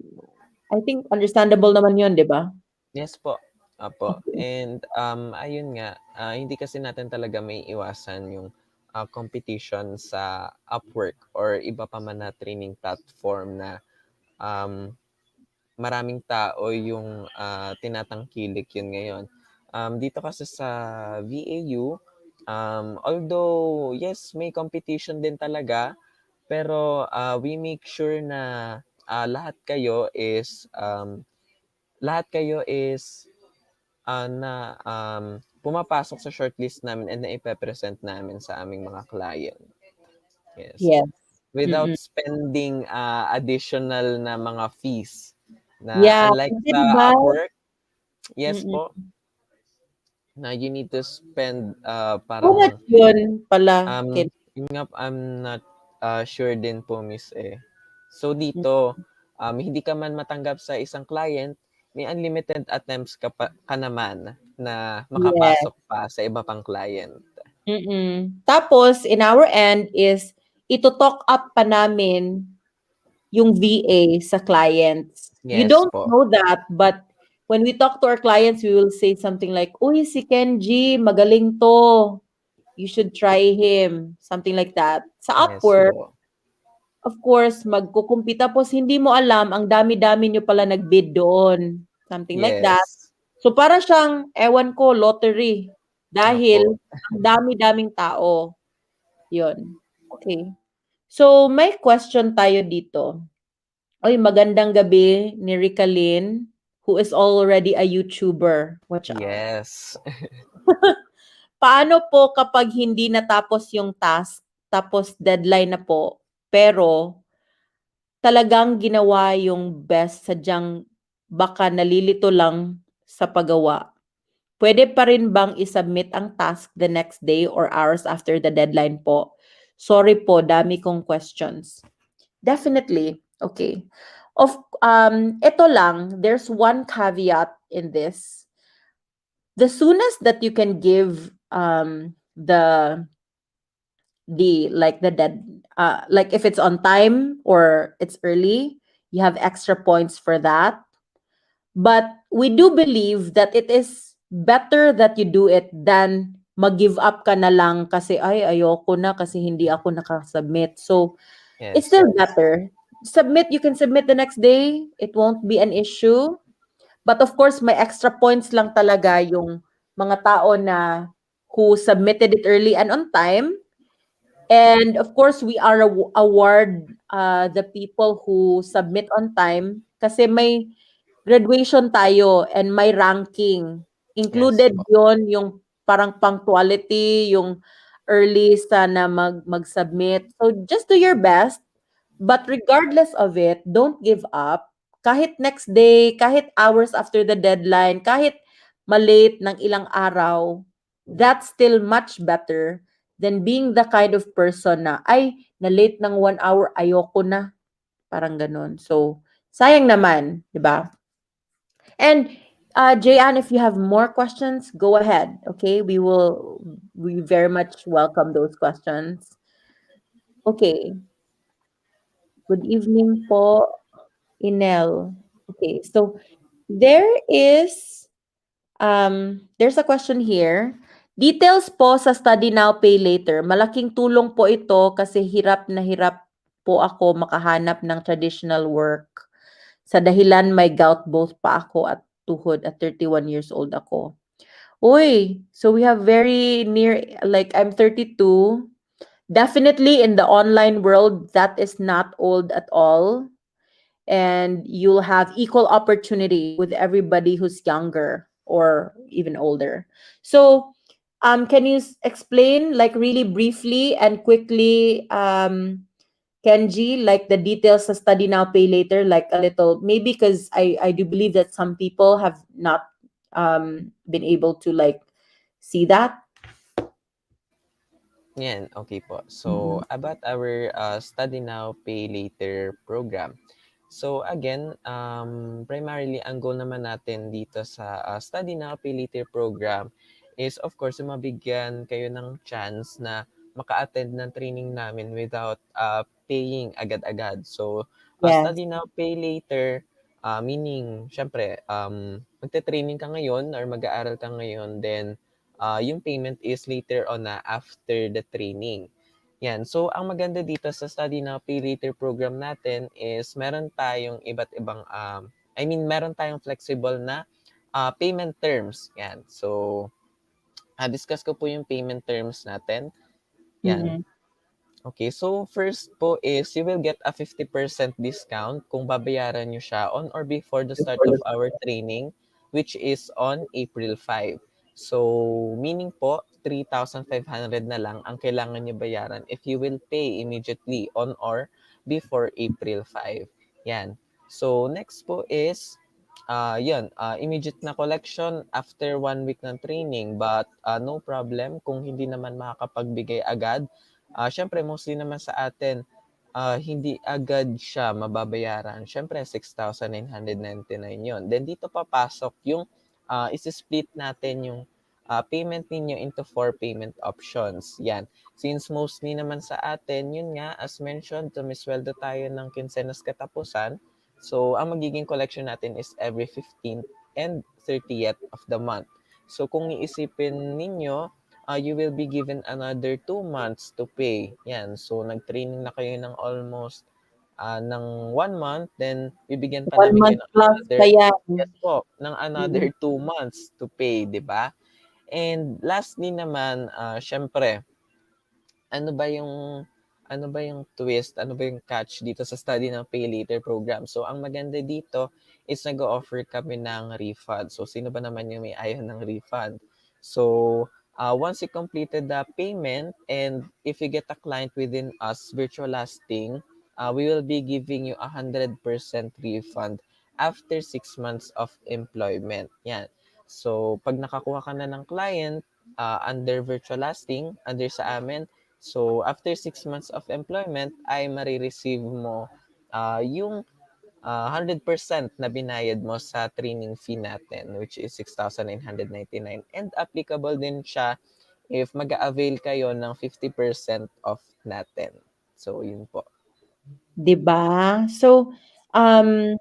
I think understandable naman yun, diba? Yes po. Opo. Okay. And ayun nga, hindi kasi natin talaga may iwasan yung competition sa Upwork or iba pa man na training platform na um, maraming tao yung tinatangkilik yun ngayon. Dito kasi sa VAU, Although, yes, may competition din talaga, pero we make sure na lahat kayo is na pumapasok sa shortlist namin and na ipe-present namin sa aming mga client. Yes. Yes. Without Mm-mm. spending additional na mga fees na Yeah, unlike we did sa buy. Upwork, yes Mm-mm. po, na you need to spend How much parang yun pala, Ken? yun nga, I'm not sure din po, Miss eh. So dito, hindi ka man matanggap sa isang client, may unlimited attempts ka naman na Yes. makapasok pa sa iba pang client. Tapos, in our end is, ito-talk up pa namin yung VA sa clients. You Yes don't po. know that, but when we talk to our clients, we will say something like, uy, si Kenji, magaling to. You should try him. Something like that. Sa Yes Upwork, po. of course, magkukumpit. Tapos, hindi mo alam, ang dami-dami nyo pala nag-bid doon. Something like that. Yes. So, para siyang, ewan ko, lottery. Dahil, Opo. ang dami-daming tao. Yun. Okay. So, may question tayo dito. Oy, magandang gabi ni Ricalyn, who is already a YouTuber. Watch out. Yes. Paano po kapag hindi natapos yung task, tapos deadline na po, pero talagang ginawa yung best, sadyang baka nalilito lang sa paggawa? Pwede pa rin bang isubmit ang task the next day or hours after the deadline po? Sorry po, dami kong questions. Definitely. Okay. Of ito lang, there's one caveat in this. The soonest that you can give the dead like if it's on time or it's early, you have extra points for that. But we do believe that it is better that you do it than mag-give up ka na lang kasi ay ayoko na kasi hindi ako nakasubmit. So it's Yes. still better. You can submit the next day. It won't be an issue. But of course, may extra points lang talaga yung mga tao na who submitted it early and on time. And of course, we are award the people who submit on time kasi may graduation tayo and may ranking. Yes Included po. yon yung parang punctuality, yung early sana mag-submit. So just do your best. But regardless of it, don't give up. Kahit next day, kahit hours after the deadline, kahit malate ng ilang araw, that's still much better than being the kind of person na, ay, na-late ng 1 hour, ayoko na. Parang ganun. So, sayang naman, di ba? And, Jayan, if you have more questions, go ahead. Okay, we very much welcome those questions. Okay. Good evening po, Inel. Okay, so there's a question here. Details po sa Study Now, Pay Later. Malaking tulong po ito kasi hirap na hirap po ako makahanap ng traditional work. Sa dahilan may gout both pa ako at tuhod at 31 years old ako. Uy, so we have very near, like I'm 32. Definitely in the online world, that is not old at all. And you'll have equal opportunity with everybody who's younger or even older. So, can you explain, like really briefly and quickly, Kenji, like the details of Study Now, Pay Later, like a little, maybe because I do believe that some people have not been able to like see that. Yan, okay po. So, Mhm. about our Study Now, Pay Later program. So, again, primarily, ang goal naman natin dito sa Study Now, Pay Later program is, of course, mabigyan kayo ng chance na maka-attend ng training namin without paying agad-agad. So, Yes. Study Now, Pay Later, meaning, syempre, magte-training ka ngayon or mag-aaral ka ngayon, then yung payment is later on na after the training. Yan. So, ang maganda dito sa Study Now, Pay Later program natin is meron tayong iba't ibang, meron tayong flexible na payment terms. Yan. So, discuss ko po yung payment terms natin. Yan. Mhm. Okay, so first po is you will get a 50% discount kung babayaran nyo siya on or before the start of our training, which is on April 5. So, meaning po, 3,500 na lang ang kailangan nyo bayaran if you will pay immediately on or before April 5. Yan. So, next po is, immediate na collection after 1 week ng training, but no problem kung hindi naman makakapagbigay agad. Siyempre mostly naman sa atin, hindi agad siya mababayaran. Siyempre 6,999 'yon. Then dito papasok yung isi-split natin yung payment ninyo into 4 payment options. Yan. Since mostly naman sa atin, yun nga, as mentioned, tumisweldo tayo ng kinsenas katapusan. So, ang magiging collection natin is every 15th and 30th of the month. So, kung iisipin ninyo, you will be given another 2 months to pay. Yan. So, nag-training na kayo ng almost ng 1 month, then bibigyan pa 1 namin kayo month ng plus pa another, yan. yes po, ng another 2 months to pay, di ba? And lastly naman, syempre, ano ba yung ano ba yung twist, ano ba yung catch dito sa Study Now Pay Later program? So, ang maganda dito is nag-o-offer kami ng refund. So, sino ba naman yung may ayaw ng refund? So, once you completed the payment and if you get a client within us, virtual lasting, we will be giving you 100% refund after 6 months of employment. Yan. So, pag nakakuha ka na ng client under virtual lasting, under sa amin, so, after 6 months of employment, ay marireceive mo yung 100% na binayad mo sa training fee natin, which is 6,999. And applicable din siya if mag-avail kayo ng 50% off natin. So, yun po. 'Di ba? So, um,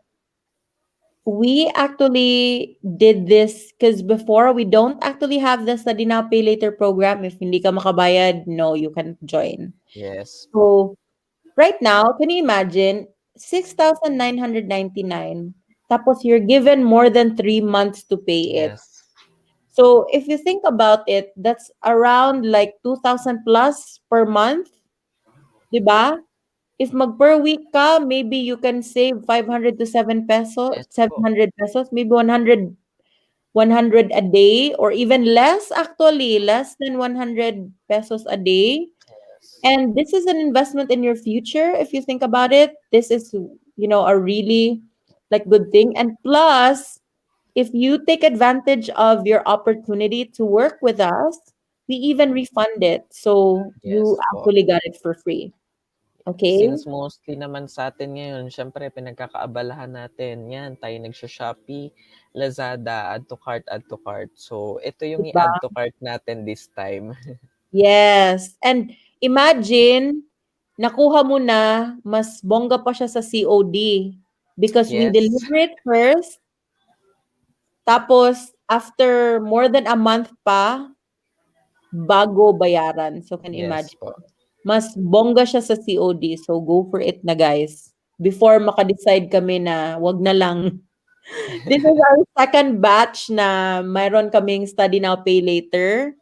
we actually did this because before we don't actually have the Study Now Pay Later program. If hindi ka makabayad, no, you can't join. Yes po. So, right now, can you imagine 6,999 tapos you're given more than 3 months to pay it. Yes. So, if you think about it, that's around like 2,000 plus per month, 'di ba? If mag per week ka, maybe you can save 500 to 7 peso, Yes po. 700 pesos, maybe 100 a day or even less actually, less than 100 pesos a day. Yes. And this is an investment in your future if you think about it. This is, a really like good thing. And plus, if you take advantage of your opportunity to work with us, we even refund it. So you Yes po. actually got it for free. Okay? Since mostly naman sa atin ngayon, syempre pinagkakaabalahan natin, yan, tayo nagsho-Shopee, Lazada, add to cart. So, ito yung Diba? i-add to cart natin this time. Yes. And imagine, nakuha mo na, mas bongga pa siya sa COD because we Yes. deliver it first, tapos after more than a month pa, bago bayaran. So can you Yes imagine? po. Mas bongga siya sa COD. So go for it na guys. Before maka-decide kami na wag na lang. This is our second batch na mayroon kaming study now, pay later.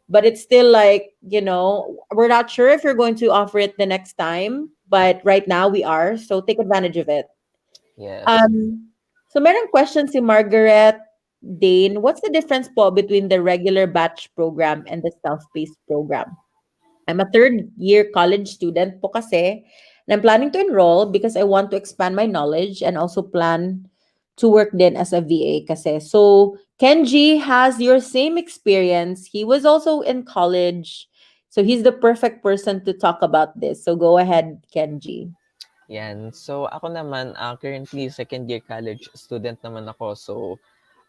But it's still like, we're not sure if you're going to offer it the next time. But right now we are. So take advantage of it. Yes. So meron question si Margaret Dane. What's the difference po between the regular batch program and the self-paced program? I'm a third year college student po kasi, and I'm planning to enroll because I want to expand my knowledge and also plan to work then as a VA kasi. So, Kenji has your same experience. He was also in college. So, he's the perfect person to talk about this. So, go ahead, Kenji. Yan. So, ako naman, currently second year college student naman ako. So,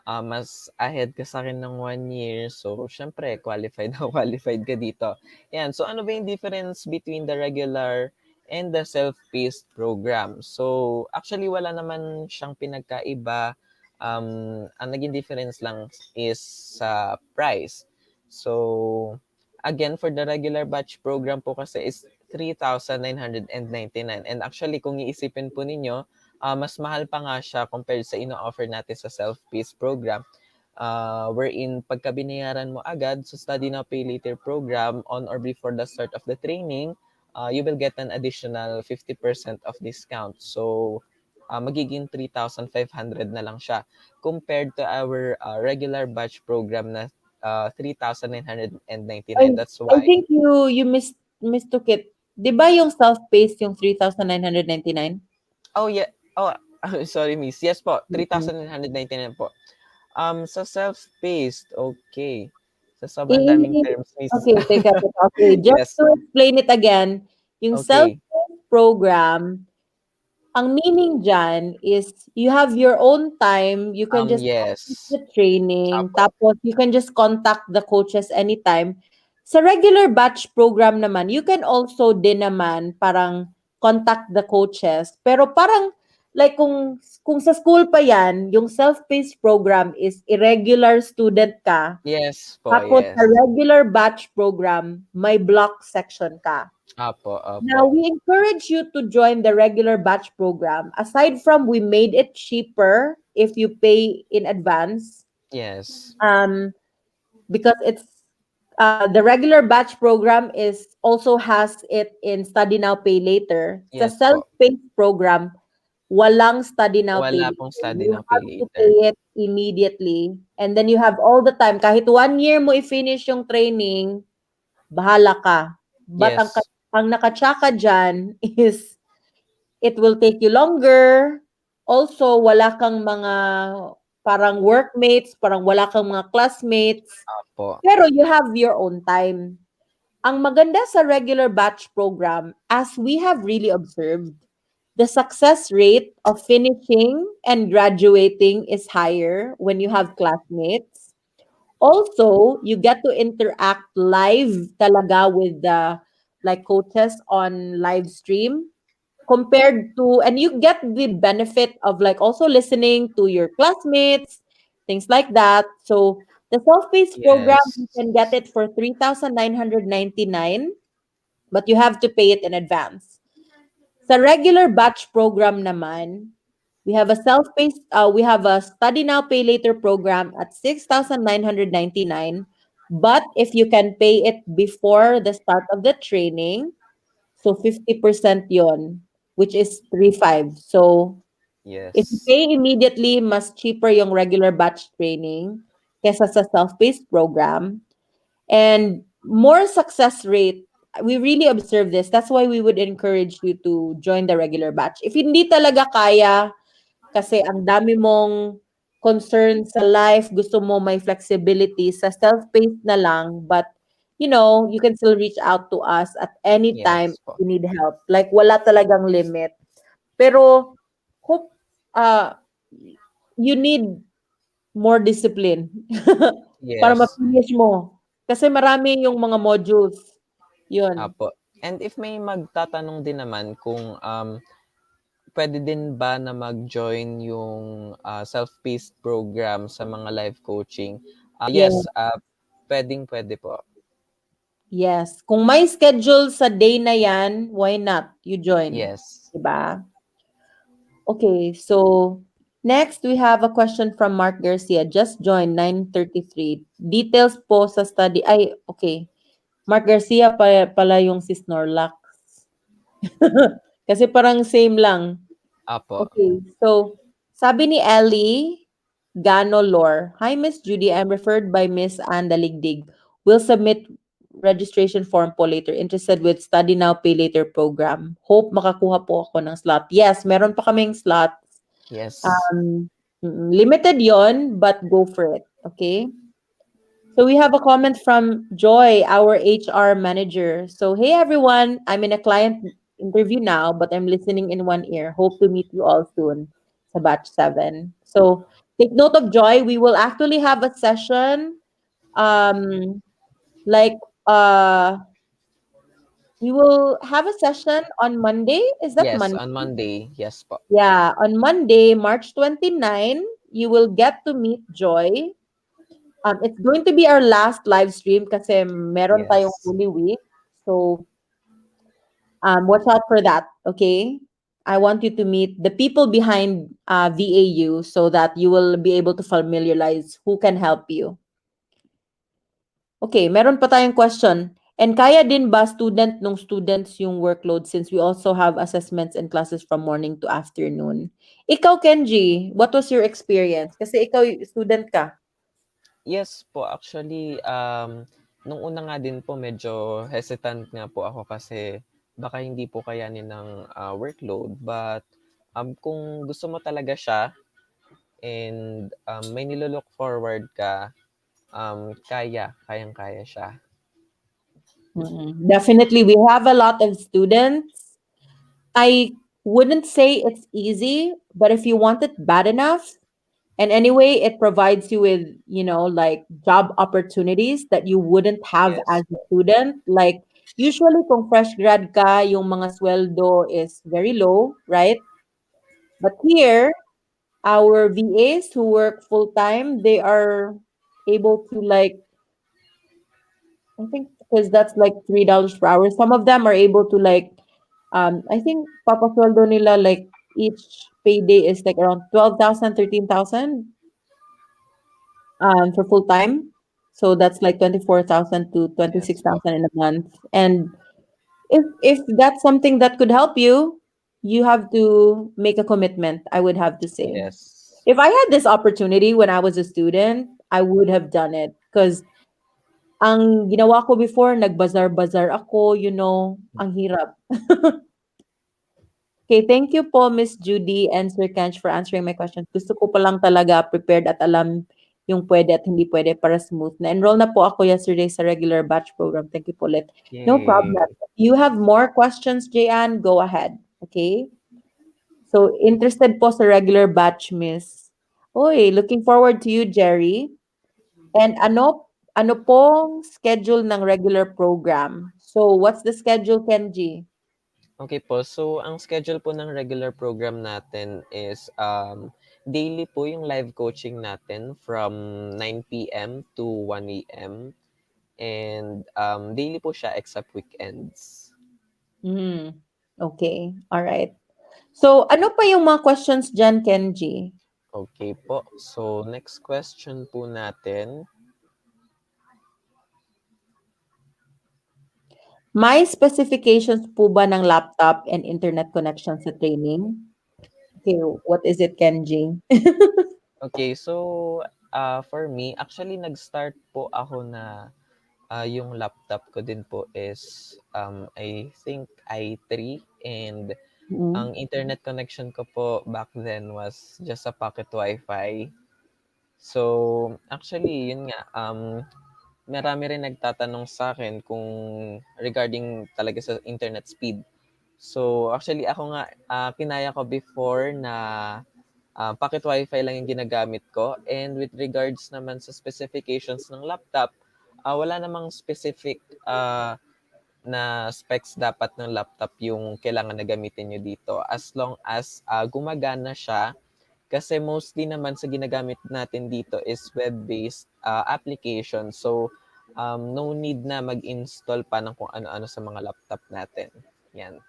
mas ahead ka sa akin ng 1 year. So, syempre, qualified na qualified ka dito. Yan. So, ano ba yung difference between the regular and the self-paced program? So, actually, wala naman siyang pinagkaiba. Ang naging difference lang is sa price. So, again, for the regular batch program po kasi is 3,999. And actually, kung iisipin po ninyo, mas mahal pa nga siya compared sa ino-offer natin sa self-paced program. wherein pagka binayaran mo agad sa Study Now Pay Later program on or before the start of the training, you will get an additional 50% of discount. So, magiging 3,500 na lang siya compared to our regular batch program na 3,999. That's I why. think you mistook it. 'Di ba yung self-paced yung 3,999? Oh, yeah. Oh, sorry, miss. Yes po, Mm. 3,999 po. Sa self-paced, okay. Sa sobrang daming I terms, miss. Okay, teka. Okay, just Yes, to explain it again, yung okay. self-paced program, ang meaning diyan is you have your own time, you can just access Yes. the training, Apo. tapos you can just contact the coaches anytime. Sa regular batch program naman, you can also din naman parang contact the coaches. Pero parang like kung sa school pa 'yan, yung self-paced program is irregular student ka, Yes po, tapos sa yes. regular batch program, may block section ka. Apo, opo. Now, we encourage you to join the regular batch program. Aside from we made it cheaper if you pay in advance, Yes. um, because it's the regular batch program is also has it in Study Now Pay Later. Sa Yes po. self-paced program, walang Study Now Pay Wala pong Later. Study You Now Pay have to Later. pay it immediately. And then you have all the time. Kahit 1 year mo i-finish yung training, bahala ka. But Yes. ang nakachaka dyan is it will take you longer. Also, wala kang mga parang workmates, parang wala kang mga classmates. Apo. Pero you have your own time. Ang maganda sa regular batch program, as we have really observed, the success rate of finishing and graduating is higher when you have classmates. Also, you get to interact live talaga with the like coaches on live stream compared to, and you get the benefit of like also listening to your classmates, things like that. So the self-paced program, you Yes. can get it for 3,999, but you have to pay it in advance. Sa regular batch program naman, we have a study now pay later program at 6,999. But if you can pay it before the start of the training, so 50% yon, which is 3,500. So if you Yes. pay immediately, mas cheaper yung regular batch training kesa sa self-paced program. And more success rate, we really observe this. That's why we would encourage you to join the regular batch. If hindi talaga kaya, kasi ang dami mong concern sa life, gusto mo may flexibility, sa self-paced na lang, but you can still reach out to us at any time Yes if po. you need help. Like, wala talagang limit. Pero, hope, you need more discipline para Yes. ma-finish mo. Kasi marami yung mga modules. Yun. Apo. And if may magtatanong din naman kung puwede din ba na mag-join yung self-paced program sa mga live coaching? Yeah. Yes, puwedeng-puwede po. Yes. Kung may schedule sa day na yan, why not? You join. Yes. Diba? Okay, so next we have a question from Mark Garcia. Just joined 9:33. Details po sa study. Ay, okay. Mark Garcia pala yung si Snorlax. Kasi parang same lang. Apo. Okay, so sabi ni Ellie Gano Lore, Hi Miss Judy, I'm referred by Miss Anne Daligdig. Will submit registration form po later. Interested with Study Now, Pay Later program. Hope makakuha po ako ng slot. Yes, meron pa kaming slots. Yes. Limited yon, but go for it. Okay? So we have a comment from Joy, our HR manager. So, hey everyone, I'm in a client interview now, but I'm listening in one ear. Hope to meet you all soon sa batch 7. So, take note of Joy. We will actually have a session um like we will have a session on Monday. Is that Yes, Monday? on Monday. Yes po. Yeah, on Monday, March 29, you will get to meet Joy. It's going to be our last live stream kasi meron tayong Yes. Holy Week. So, watch out for that, okay? I want you to meet the people behind VAU so that you will be able to familiarize who can help you. Okay, meron pa tayong question. And kaya din ba student nung students yung workload since we also have assessments and classes from morning to afternoon? Ikaw, Kenji, what was your experience? Kasi ikaw, student ka. Yes po, actually, nung una nga din po medyo hesitant nga po ako kasi baka hindi po kayanin ng workload. But kung gusto mo talaga siya and may nilolook forward ka, kayang-kaya siya. Definitely, we have a lot of students. I wouldn't say it's easy, but if you want it bad enough, and anyway, it provides you with, like job opportunities that you wouldn't have Yes, as a student. Like, usually, kung fresh grad ka, yung mga sweldo is very low, right? But here, our VAs who work full time, they are able to like, I think because that's like $3 per hour. Some of them are able to like, I think papasweldo nila like each payday is like around 12,000, 13,000 for full time. So that's like 24,000 to yes po. 26,000 in a month. And if that's something that could help you, you have to make a commitment, I would have to say. Yes. If I had this opportunity when I was a student, I would have done it because ang ginawa ko before, nagbazar-bazar ako, ang hirap. Okay, thank you po, Miss Judy and Sir Kench for answering my questions. Gusto ko pa lang talaga prepared at alam yung pwede at hindi pwede para smooth. Na-enroll na po ako yesterday sa regular batch program. Thank you po ulit. No problem. Yay. If you have more questions, Jayan, go ahead. Okay? So, interested po sa regular batch, Miss. Oy, looking forward to you, Jerry. And ano pong schedule ng regular program? So, what's the schedule, Kenji? Okay po, so ang schedule po ng regular program natin is daily po yung live coaching natin from 9 p.m. to 1 a.m. And daily po siya except weekends. Okay. All right. So, ano pa yung mga questions dyan, Kenji? Okay po, so next question po natin. May specifications po ba ng laptop and internet connection sa training? Okay, what is it, Kenji? Okay, so for me, actually nag-start po ako na yung laptop ko din po is I think i3 and Mm. ang internet connection ko po back then was just a pocket wifi. So actually yun nga marami rin nagtatanong sa akin kung regarding talaga sa internet speed. So actually ako nga kinaya ko before na pocket wifi lang yung ginagamit ko, and with regards naman sa specifications ng laptop, wala namang specific na specs dapat ng laptop yung kailangan na gamitin nyo dito as long as gumagana siya, kasi mostly naman sa ginagamit natin dito is web-based application. So no need na mag-install pa ng kung ano-ano sa mga laptop natin. Yan.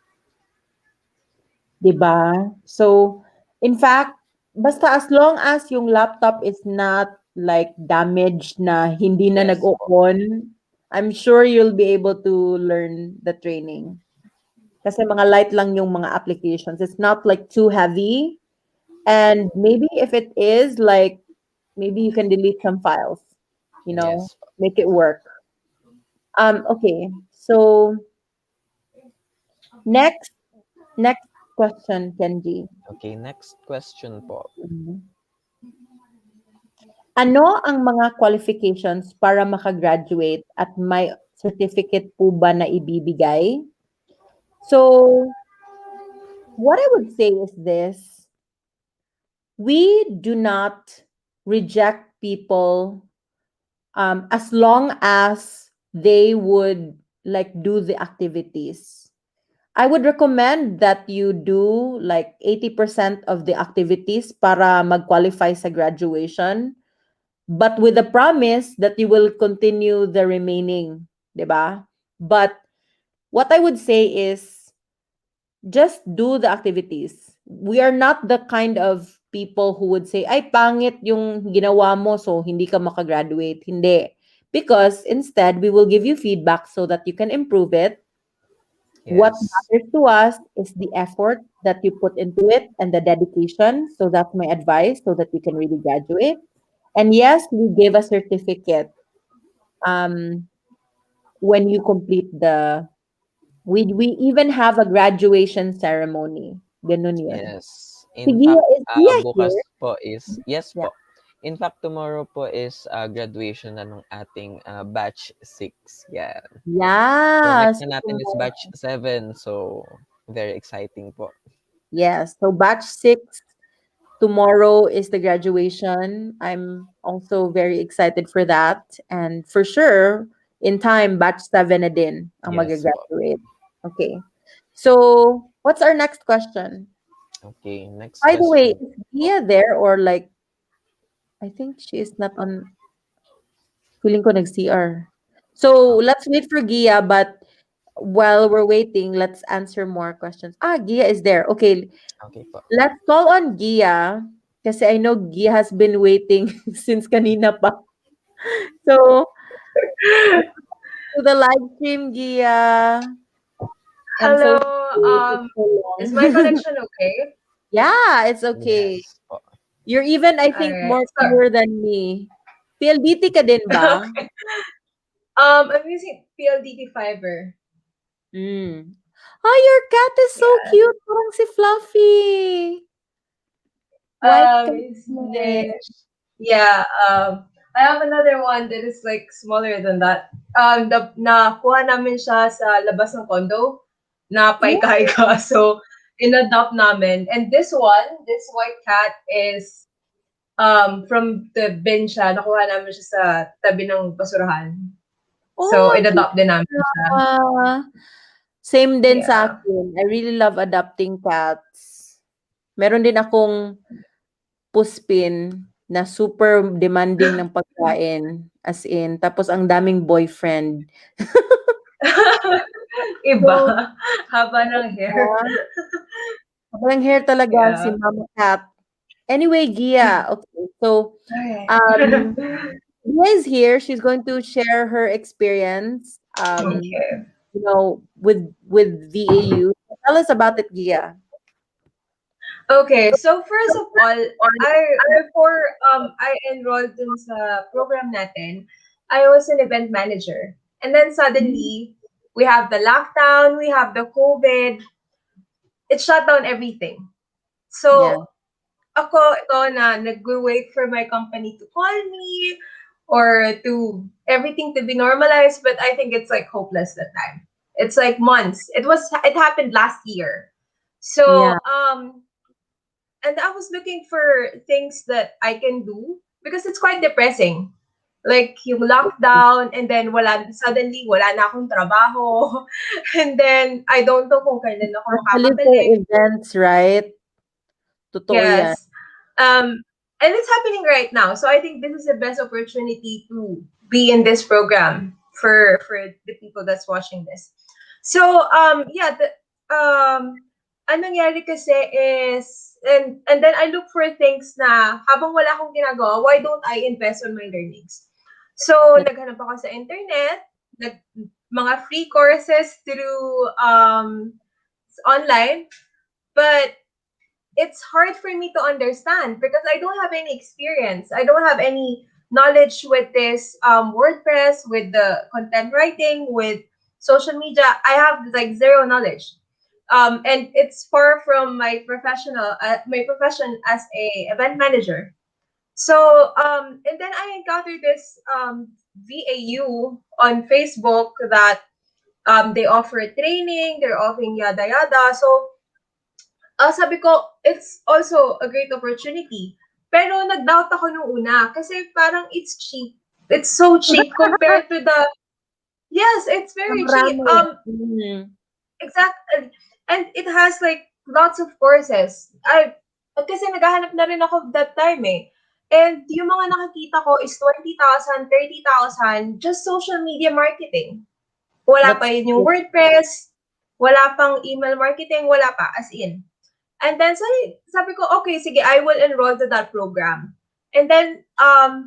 'Di ba? So, in fact, basta as long as yung laptop is not like damaged na hindi na Yes po. nag-o-on, I'm sure you'll be able to learn the training. Kasi mga light lang yung mga applications. It's not like too heavy. And maybe if it is, like, maybe you can delete some files, Yes po. make it work. Okay. So next question, Kenji. Okay, next question po. Ano ang mga qualifications para makagraduate at may certificate po ba na ibibigay? So, what I would say is this. We do not reject people as long as they would like do the activities. I would recommend that you do like 80% of the activities para mag-qualify sa graduation, but with the promise that you will continue the remaining, 'di ba? But what I would say is just do the activities. We are not the kind of people who would say, ay, pangit yung ginawa mo, so hindi ka makagraduate. Hindi. Because instead, we will give you feedback so that you can improve it. What Yes. matters to us is the effort that you put into it and the dedication. So that's my advice so that you can really graduate. And yes, we give a certificate um, when you complete the we even have a graduation ceremony. Ganun yun. Yes. Si In Gia, fact, is Gia bukas here? po is yes Yeah. po. In fact, tomorrow po is graduation na nung ating batch 6. Yan. So Yeah. next So, na natin is batch 7. So very exciting po. yes. So batch 6 tomorrow is the graduation. I'm also very excited for that. And for sure, in time, batch 7 na din ang Yes po. mag-graduate. Okay. So, what's our next question? Okay, next By the way, question is po. Gia there or like, I think she is not on, feeling ko nag-CR. So, Okay, let's wait for Gia, but while we're waiting, let's answer more questions. Ah, Gia is there. Okay, okay po. let's call on Gia kasi I know Gia has been waiting since kanina pa. So, to the live stream, Gia. I'm so Hello. sorry it took so Is my long. connection okay? Yeah, it's okay. Yes po. You're even, I All think, right. more So, clear than me. PLDT ka din ba? okay. I'm using PLDT fiber. Mm. Oh, your cat is so Yeah. cute. Parang si Fluffy. White cat. Then yeah. I have another one that is like smaller than that. Nakuha namin siya sa labas ng condo na paika-ika. So, in-adopt namin. And this one, this white cat is from the bin siya. Nakuha namin siya sa tabi ng basurahan. So, Oh, ang cute in-adopt din namin siya. niya. Same din sa Yeah. akin. I really love adopting cats. Meron din akong puspin na super demanding ng pagkain. As in, tapos ang daming boyfriend. Iba. So, Haba ng hair. walang hair talaga si Yeah. Mama Cat. Anyway, Gia. Okay, so Okay. um, Gia is here. She's going to share her experience. Okay. With VAU. Tell us about it, Gia. Okay. So first of all, I before I enrolled dun sa program natin, I was an event manager. And then suddenly we have the lockdown, we have the COVID. It shut down everything. Yeah. So ako ito na nag-wait for my company to call me or to everything to be normalized, but I think it's like hopeless that time. It's like months. It happened last year. Yeah. So and I was looking for things that I can do because it's quite depressing. Like yung lockdown and then suddenly wala na akong trabaho and then I don't know kung kailan ako Especially for makakabalik. events, right? Totoo yan. Yes. And it's happening right now. So I think this is the best opportunity to be in this program for the people that's watching this. So yeah, ang nangyari kasi is and then I look for things na habang wala akong ginagawa, why don't I invest on my learnings? So naghanap ako sa internet, mga free courses through online, but it's hard for me to understand because I don't have any experience. I don't have any knowledge with this WordPress, with the content writing, with social media. I have like zero knowledge. And it's far from my profession as a event manager. So and then I encountered this VAU on Facebook that they offer training, they're offering yada yada. So sabi ko, it's also a great opportunity. Pero nag-doubt ako nung una kasi parang it's cheap. It's so cheap compared to the yes, it's very cheap. Marami. Exactly. And it has like lots of courses. Kasi naghahanap na rin ako that time eh. And yung mga nakikita ko is 20,000, 30,000 just social media marketing. Wala pa That's yun yung WordPress. Wala pang email marketing, wala pa, as in. And then sabi ko, okay, sige, I will enroll to that program. And then,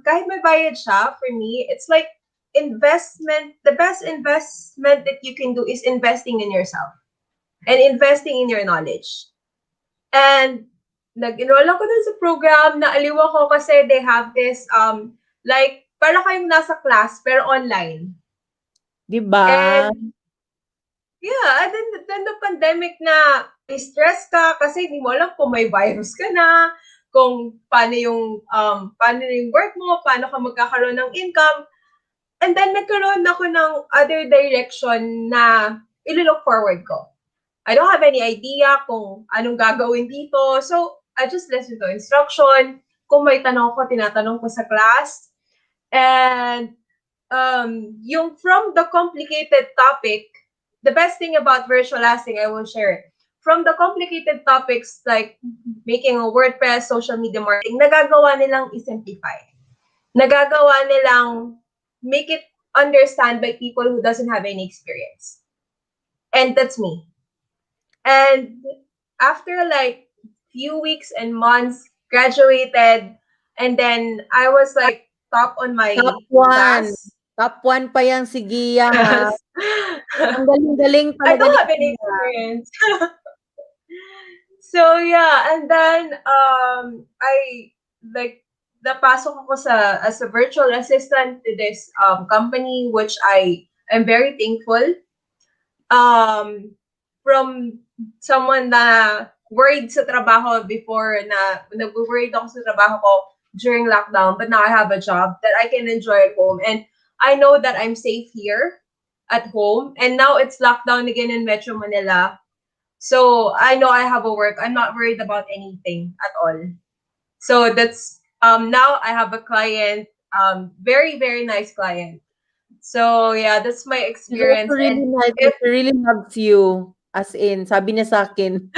kahit may bayad siya, for me, it's like investment. The best investment that you can do is investing in yourself and investing in your knowledge. And nag-enroll ako dun sa program, naaliw ako kasi they have this, like, para kayong nasa class, pero online. Di ba? And yeah, and then the pandemic na stress ka kasi hindi mo alam kung may virus ka na, kung paano yung work mo, paano ka magkakaroon ng income. And then nagkaroon ako ng other direction na ilo-look forward ko. I don't have any idea kung anong gagawin dito. So, I just listen to instruction. Kung may tanong ko, tinatanong ko sa class. And yung from the complicated topic, the best thing about virtualizing, I will share it. From the complicated topics like making a WordPress, social media marketing, nagagawa nilang i-simplify. Nagagawa nilang make it understand by people who doesn't have any experience. And that's me. And after like few weeks and months, graduated, and then I was like top on my Top 1. class. Top 1 pa yang si Gia, ha? Yes. Ang galing-galing I talaga don't ni have any Gia. experience. So yeah, and then I like napasok ako as a virtual assistant to this company, which I am very thankful. From someone na worried sa trabaho before, na nag-worried ako sa trabaho ko during lockdown, but now I have a job that I can enjoy at home, and I know that I'm safe here at home. And now it's lockdown again in Metro Manila. So I know I have a work. I'm not worried about anything at all. So that's now I have a client, very, very nice client. So yeah, that's my She's also experience. really And nice. if She really loves you. As in, sabi niya sa akin.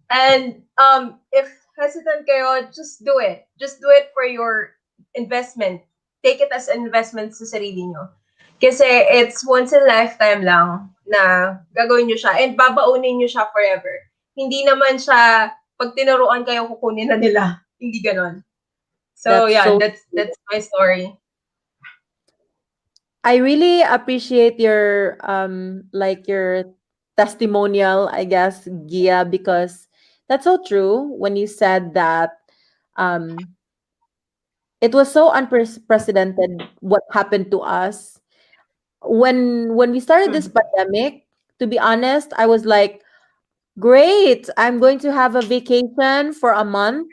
and if hesitant kayo, just do it. Just do it for your investment. Take it as an investment sa sarili nyo. Kasi it's once in a lifetime lang na gagawin nyo siya and babaunin nyo siya forever. Hindi naman siya pag tinuruan kayo kukunin na nila. Hindi ganon. So That's yeah, so that's my story. I really appreciate your like your testimonial, I guess, Gia, because that's so true when you said that um it was so unprecedented what happened to us when we started this pandemic. To be honest, I was like, great, I'm going to have a vacation for a month.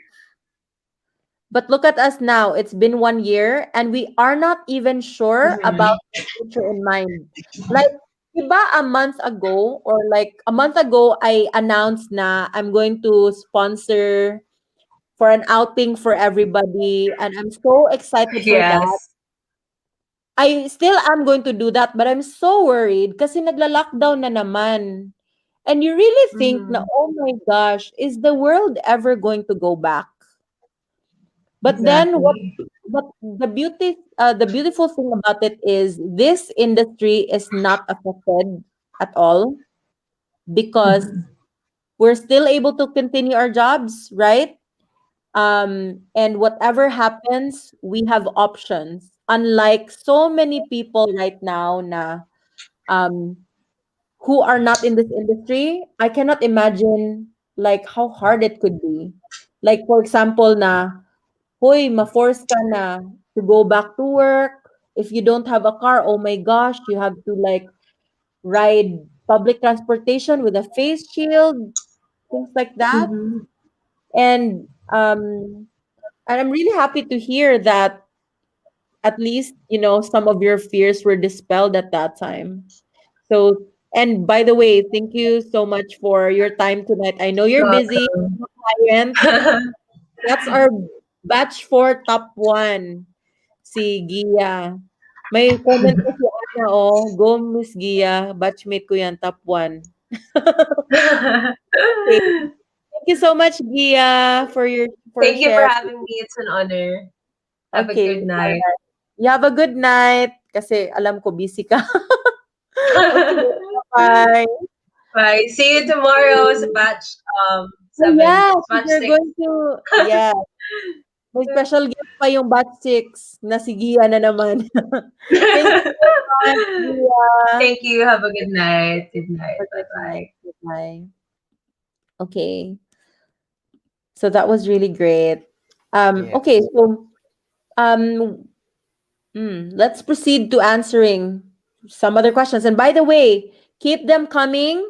But look at us now. It's been 1 year and we are not even sure about the future in mind. Like, iba a month ago or like a month ago, I announced na I'm going to sponsor for an outing for everybody. And I'm so excited for that. Yes. I still am going to do that, but I'm so worried kasi nagla-lockdown na naman. And you really think na, Mhm. oh my gosh, is the world ever going to go back? But then Exactly. but the beautiful thing about it is this industry is not affected at all because Mhm. we're still able to continue our jobs, right? And whatever happens, we have options. Unlike so many people right now na um, who are not in this industry, I cannot imagine like how hard it could be. Like for example, na hoy, ma-force ka na to go back to work. If you don't have a car, oh my gosh, you have to like ride public transportation with a face shield, things like that. Mhm. And I'm really happy to hear that at least, some of your fears were dispelled at that time. So, and by the way, thank you so much for your time tonight. I know you're busy, Welcome. client. That's our batch 4 top 1. Si Gia. May comment ko si Ana, oh. Go, Miss Gia. Batchmate ko yan, top 1. Okay. Thank you so much, Gia, for Thank you for sharing. having me. It's an honor. Have a Okay. good night. You have a good night. Kasi alam ko busy ka. Okay. Bye. Bye. See you tomorrow sa batch Oh, 7, yeah, so batch we're 6. going to, yeah, may special guest pa yung batch 6 na si Gia na naman. Thank you so much, Gia. Thank you. Have a good night. Good night. For good Bye-bye. night. Goodbye. Okay. So that was really great. Yes. Okay, so um let's proceed to answering some other questions. And by the way, keep them coming.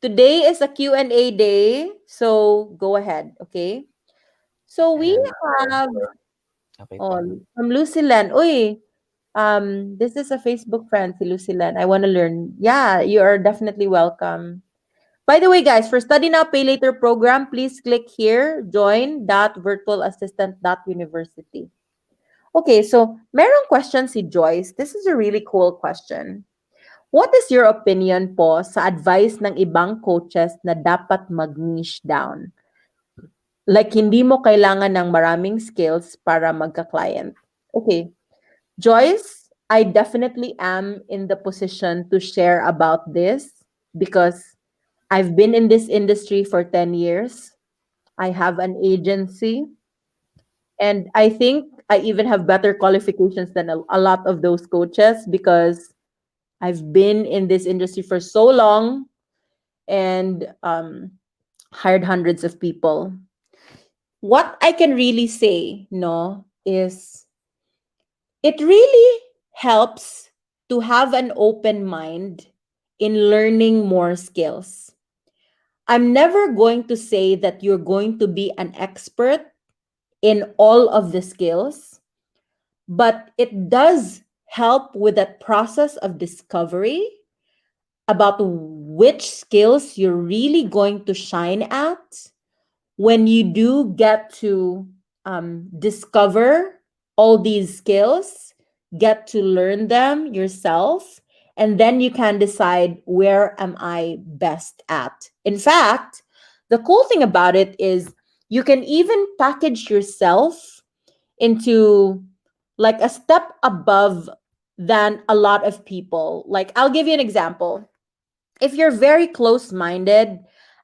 Today is a Q&A day, so go ahead, okay? So we And have okay po. oh, from Lucilan. Uy, this is a Facebook friend, si Lucilan. I want to learn. Yeah, you are definitely welcome. By the way, guys, for Study Now, Pay Later program, please click here, join.virtualassistant.university. Okay, so merong question si Joyce. This is a really cool question. What is your opinion po sa advice ng ibang coaches na dapat mag-niche down? Like, hindi mo kailangan ng maraming skills para magka-client. Okay, Joyce, I definitely am in the position to share about this because I've been in this industry for 10 years. I have an agency, and I think I even have better qualifications than a lot of those coaches because I've been in this industry for so long and hired hundreds of people. What I can really say, no, is it really helps to have an open mind in learning more skills. I'm never going to say that you're going to be an expert in all of the skills, but it does help with that process of discovery about which skills you're really going to shine at when you do get to discover all these skills, get to learn them yourself, and then you can decide where am I best at. In fact, the cool thing about it is you can even package yourself into like a step above than a lot of people. Like, I'll give you an example. If you're very close minded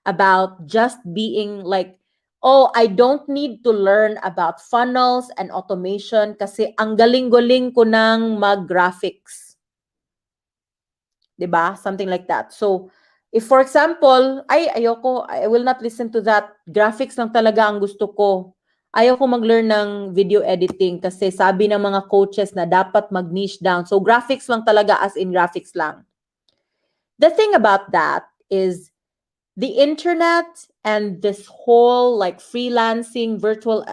about just being like, oh, I don't need to learn about funnels and automation kasi ang galing-galing ko ng mag-graphics. 'Di ba? Something like that. So, if for example, ayoko, I will not listen to that. Graphics lang talaga ang gusto ko. Ayoko mag-learn ng video editing kasi sabi ng mga coaches na dapat mag-niche down. So, graphics lang talaga as in graphics lang. The thing about that is the internet and this whole like freelancing virtual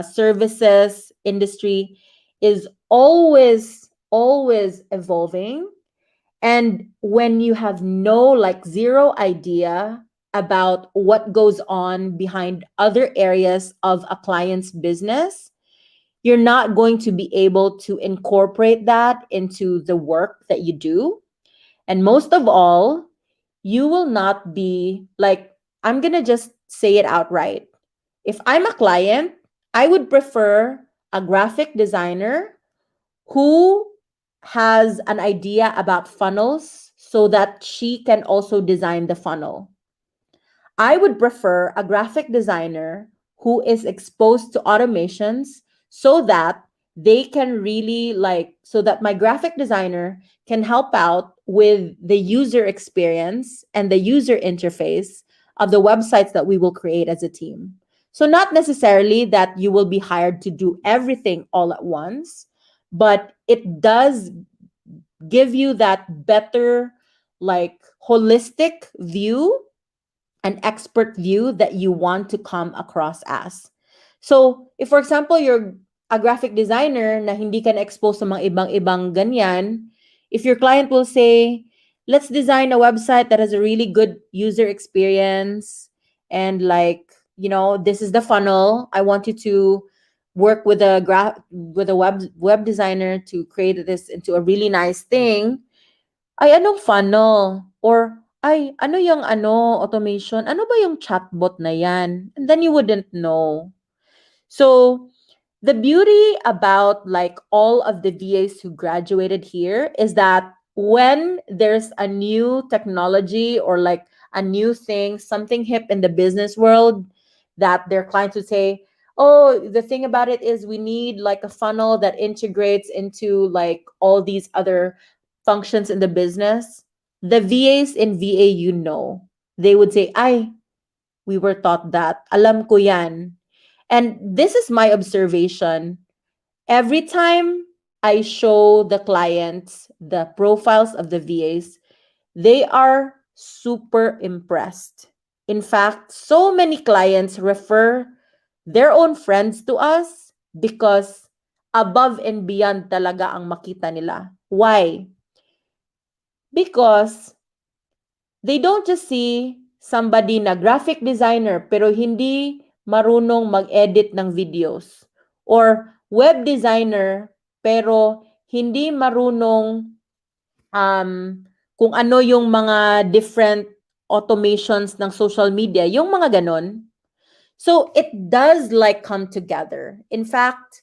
services industry is always evolving, and when you have no like zero idea about what goes on behind other areas of a client's business, you're not going to be able to incorporate that into the work that you do. And most of all, you will not be like, I'm going to just say it outright. If I'm a client, I would prefer a graphic designer who has an idea about funnels so that she can also design the funnel. I would prefer a graphic designer who is exposed to automations so that they can really so that my graphic designer can help out with the user experience and the user interface of the websites that we will create as a team. So, not necessarily that you will be hired to do everything all at once, but it does give you that better, like, holistic view, an expert view that you want to come across as. So, if for example, you're a graphic designer na hindi ka na-expose sa mga ibang-ibang ganyan, if your client will say, let's design a website that has a really good user experience and this is the funnel. I want you to work with a web designer to create this into a really nice thing. Ay, anong funnel? Or, ay, ano yung automation? Ano ba yung chatbot na yan? And then you wouldn't know. So, the beauty about like all of the VAs who graduated here is that when there's a new technology or like a new thing, something hip in the business world, that their clients would say, oh, the thing about it is we need like a funnel that integrates into like all these other functions in the business. The VAs in VA, they would say, ay, we were taught that. Alam ko yan. And this is my observation. Every time I show the clients the profiles of the VAs, they are super impressed. In fact, so many clients refer their own friends to us because above and beyond talaga ang makita nila. Why? Because they don't just see somebody na graphic designer pero hindi marunong mag-edit ng videos, or web designer pero hindi marunong um, kung ano yung mga different automations ng social media, yung mga ganon. So it does like come together. In fact,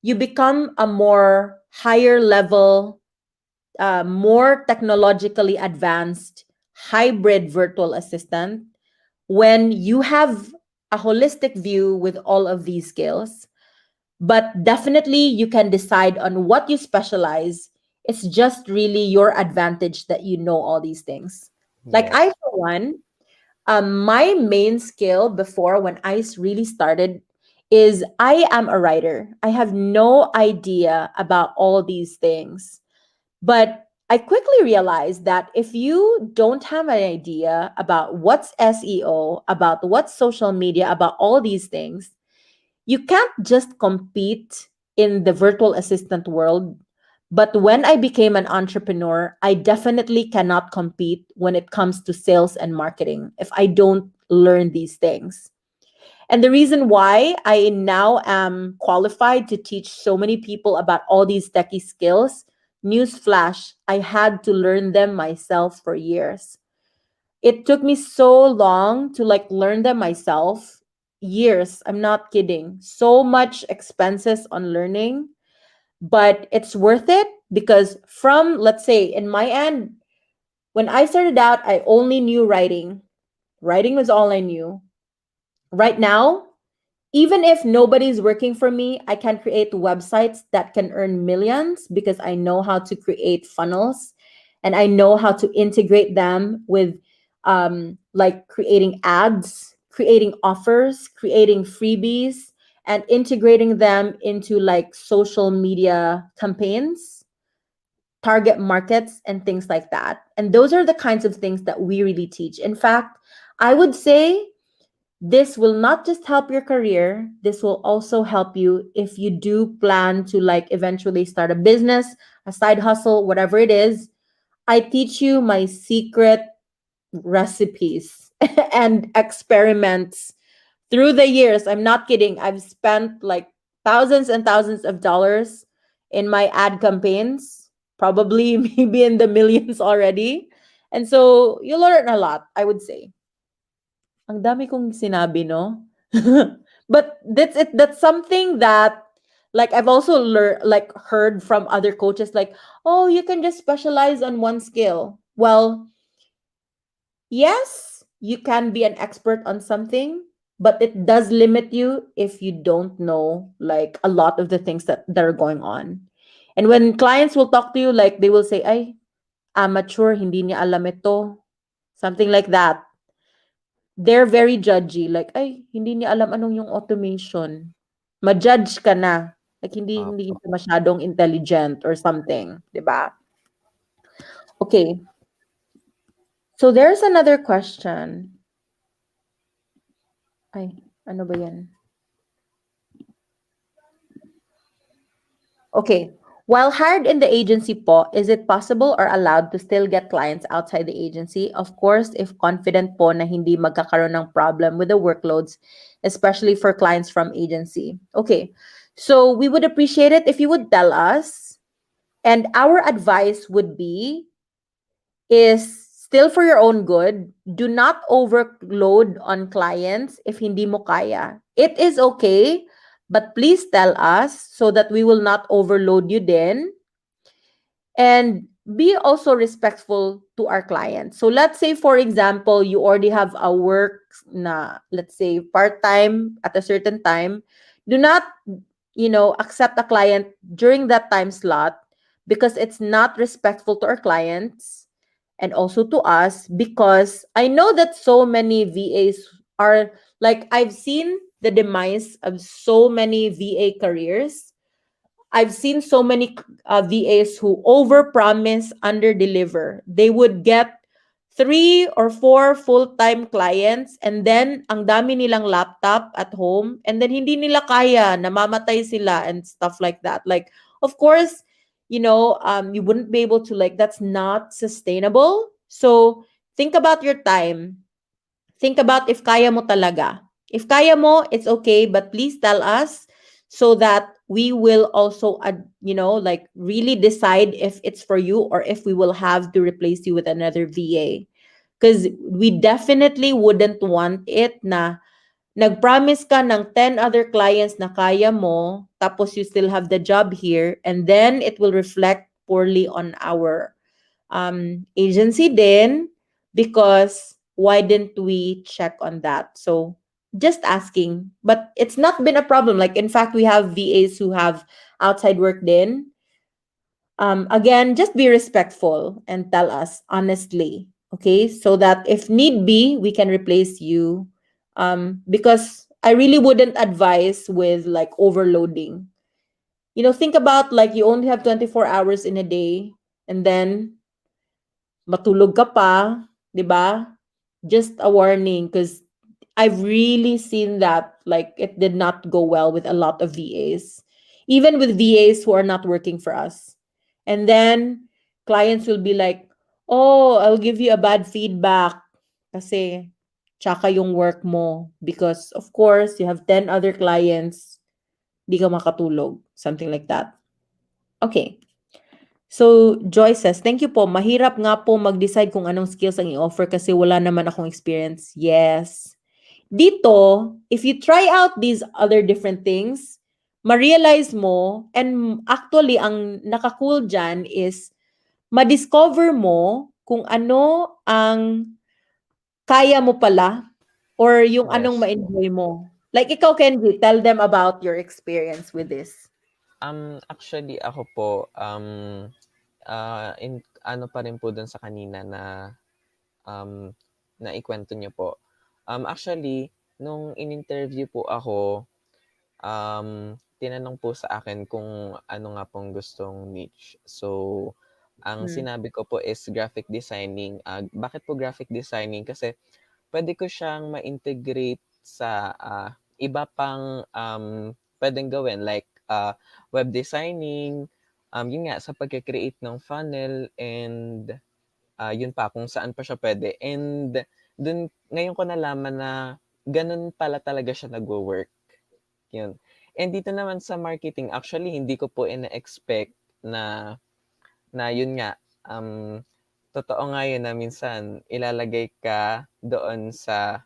you become a more higher level, more technologically advanced hybrid virtual assistant when you have a holistic view with all of these skills. But definitely, you can decide on what you specialize. It's just really your advantage that you know all these things. Like I, Yes. for one, my main skill before when really started is I am a writer. I have no idea about all these things. But I quickly realized that if you don't have an idea about what's SEO, about what's social media, about all these things, you can't just compete in the virtual assistant world. But when I became an entrepreneur, I definitely cannot compete when it comes to sales and marketing if I don't learn these things. And the reason why I now am qualified to teach so many people about all these techie skills, newsflash, I had to learn them myself for years. It took me so long to like learn them myself. Years, I'm not kidding. So much expenses on learning, but it's worth it because from, let's say, in my end, when I started out, I only knew writing. Writing was all I knew. Right now, even if nobody's working for me, I can create websites that can earn millions because I know how to create funnels and I know how to integrate them with like creating ads, creating offers, creating freebies, and integrating them into like social media campaigns, target markets, and things like that. And those are the kinds of things that we really teach. In fact, I would say this will not just help your career, this will also help you if you do plan to like eventually start a business, a side hustle, whatever it is. I teach you my secret recipes and experiments through the years. I'm not kidding. I've spent like thousands and thousands of dollars in my ad campaigns, probably maybe in the millions already. And so you learn a lot, I would say. Ang dami kong sinabi, no? But that's it. That's something that like I've also learned, like heard from other coaches, like, oh, you can just specialize on one skill. Well, yes, you can be an expert on something, but it does limit you if you don't know like a lot of the things that are going on. And when clients will talk to you, like they will say, ay, amateur, hindi niya alam ito. Something like that. They're very judgy. Like, ay, hindi niya alam anong yung automation. Ma-judge ka na. Like, hindi Opo. ka masyadong intelligent or something. Diba? Okay. So, there's another question. Ay, ano ba yan? Okay. While hired in the agency po, is it possible or allowed to still get clients outside the agency? Of course, if confident po na hindi magkakaroon ng problem with the workloads, especially for clients from agency. Okay. So we would appreciate it if you would tell us. And our advice would be is still for your own good. Do not overload on clients if hindi mo kaya. It is okay, but please tell us so that we will not overload you then. And be also respectful to our clients. So let's say, for example, you already have a work na, let's say, part-time at a certain time. Do not, accept a client during that time slot, because it's not respectful to our clients and also to us, because I know that so many VAs are like, I've seen the demise of so many VA careers. I've seen so many VAs who overpromise, underdeliver. They would get 3 or 4 full-time clients, and then ang dami nilang laptop at home, and then hindi nila kaya, namamatay sila and stuff like that. Like, of course, you wouldn't be able to, like, that's not sustainable. So think about your time. Think about if kaya mo talaga. If kaya mo, it's okay, but please tell us, so that we will also, like, really decide if it's for you, or if we will have to replace you with another VA. Because we definitely wouldn't want it na nag-promise ka ng 10 other clients na kaya mo, tapos you still have the job here, and then it will reflect poorly on our agency din, because why didn't we check on that? So just asking, but it's not been a problem. Like, in fact, we have VAs who have outside work din. Again, just be respectful and tell us honestly, okay? So that if need be, we can replace you. Because I really wouldn't advise with, like, overloading. Think about, like, you only have 24 hours in a day, and then matulog ka pa, 'di ba? Just a warning, because I've really seen that, like, it did not go well with a lot of VAs. Even with VAs who are not working for us. And then clients will be like, "Oh, I'll give you a bad feedback kasi tsaka yung work mo, because of course you have 10 other clients, di ka makatulog." Something like that. Okay. So, Joy says, thank you po. Mahirap nga po mag-decide kung anong skills ang i-offer kasi wala naman akong experience. Yes. Dito, if you try out these other different things, ma-realize mo, and actually, ang naka-cool dyan is, ma-discover mo kung ano ang kaya mo pala, or yung anong Yes po. ma-enjoy mo. Like, ikaw, Kenji, tell them about your experience with this. Actually ako po, in ano pa rin po dun sa kanina um, na ikwento niyo po. Actually, nung in-interview po ako, tinanong po sa akin kung ano nga pong gustong niche. So, ang Hmm. sinabi ko po is graphic designing. Bakit po graphic designing? Kasi pwede ko siyang ma-integrate sa iba pang pwedeng gawin, like web designing, yun nga, sa pagke-create ng funnel, and yun pa, kung saan pa siya pwede. And dun, ngayon ko nalaman na ganun pala talaga siya nagwo-work. Yun. And dito naman sa marketing, actually, hindi ko po ina-expect na yun nga, totoo nga yun na minsan ilalagay ka doon sa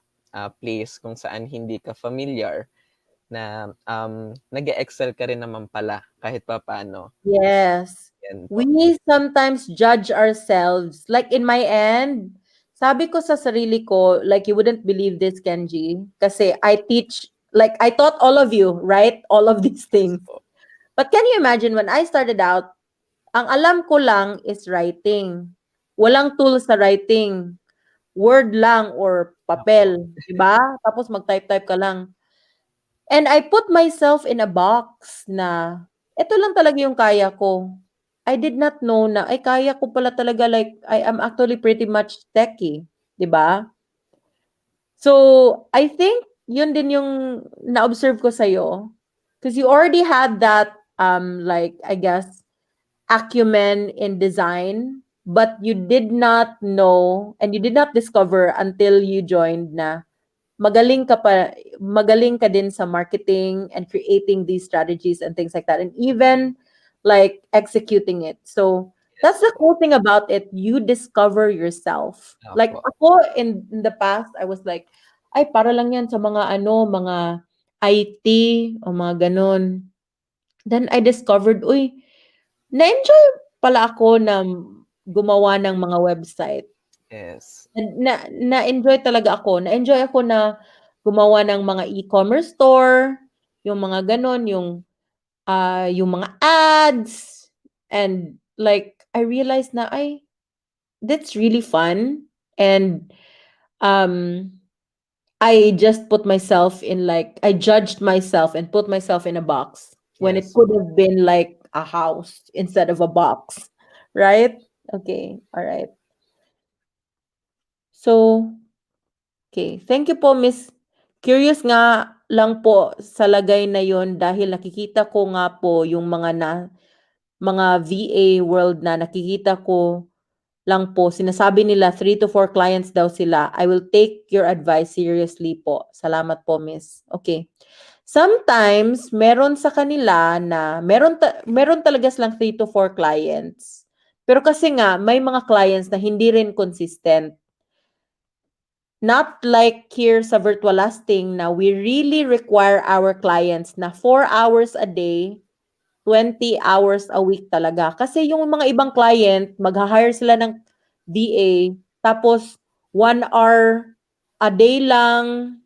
place kung saan hindi ka familiar, na nag-excel ka rin naman pala kahit pa paano. Yes. Yan po. We sometimes judge ourselves. Like, in my end, sabi ko sa sarili ko, like, you wouldn't believe this, Kenji. Kasi I teach, like, I taught all of you, right? All of these things. Po. But can you imagine, when I started out, ang alam ko lang is writing. Walang tools sa writing. Word lang or Opo. papel. Diba? Tapos mag-type-type ka lang. And I put myself in a box na ito lang talaga yung kaya ko. I did not know na ay kaya ko pala talaga, like I am actually pretty much techy, 'di ba? So, I think yun din yung na-observe ko sa'yo. Because you already had that, like, I guess, acumen in design, but you did not know and you did not discover until you joined na magaling ka din sa marketing and creating these strategies and things like that, and even like executing it. So that's Yes the po. cool thing about it. You discover yourself. Like Opo. ako, in the past, I was like, ay, para lang yan sa mga IT o mga ganun. Then I discovered, uy, na-enjoy pala ako na gumawa ng mga website. Yes. Na-enjoy talaga ako. Na-enjoy ako na gumawa ng mga e-commerce store, yung mga ganon, yung mga ads, and like I realized na ay that's really fun, and um I just put myself in like I judged myself and put myself in a box when it Yes could po. have been like a house instead of a box, right? Okay, all right. So, okay, thank you po, Miss. Curious nga lang po sa lagay na yon dahil nakikita ko nga po yung mga VA world na nakikita ko lang po, sinasabi nila 3 to 4 clients daw sila. I will take your advice seriously po. Salamat po, Miss. Okay. Sometimes, meron sa kanila na meron talaga silang 3 to 4 clients. Pero kasi nga, may mga clients na hindi rin consistent. Not like here sa virtual lasting na we really require our clients na 4 hours a day, 20 hours a week talaga. Kasi yung mga ibang client, magha-hire sila ng VA, tapos 1 hour a day lang,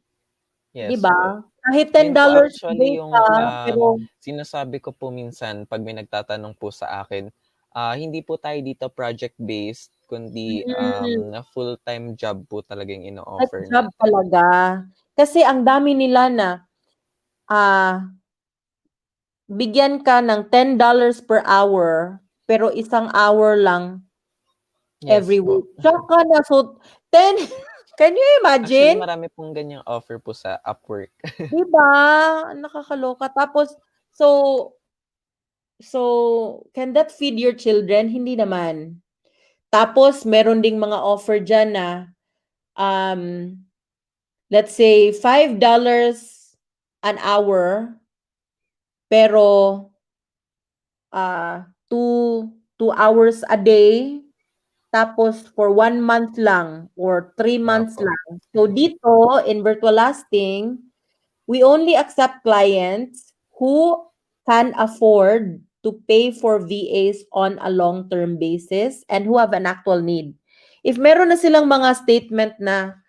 di Yes po. ba? Kahit Yun po $10 a day actually yung, ka, pero sinasabi ko po minsan 'pag may nagtatanong po sa akin, hindi po tayo dito project-based kundi, mm, full-time job po talaga yung like ino-offer job natin. talaga. Kasi ang dami nila na, ah, bigyan ka ng $10 per hour, pero isang hour lang Yes every po. week. Tsaka na, so 10 can you Actually imagine? marami pong ganyang offer po sa Upwork. 'Di ba? Nakakaloka. Tapos, so can that feed your children? Hindi naman. Tapos meron ding mga offer diyan na, um, let's say $5 an hour, pero, 2 hours a day, tapos for 1 month lang or 3 months Opo. lang. So dito in virtual lasting, we only accept clients who can afford to pay for VAs on a long-term basis and who have an actual need. If meron na silang mga statement na,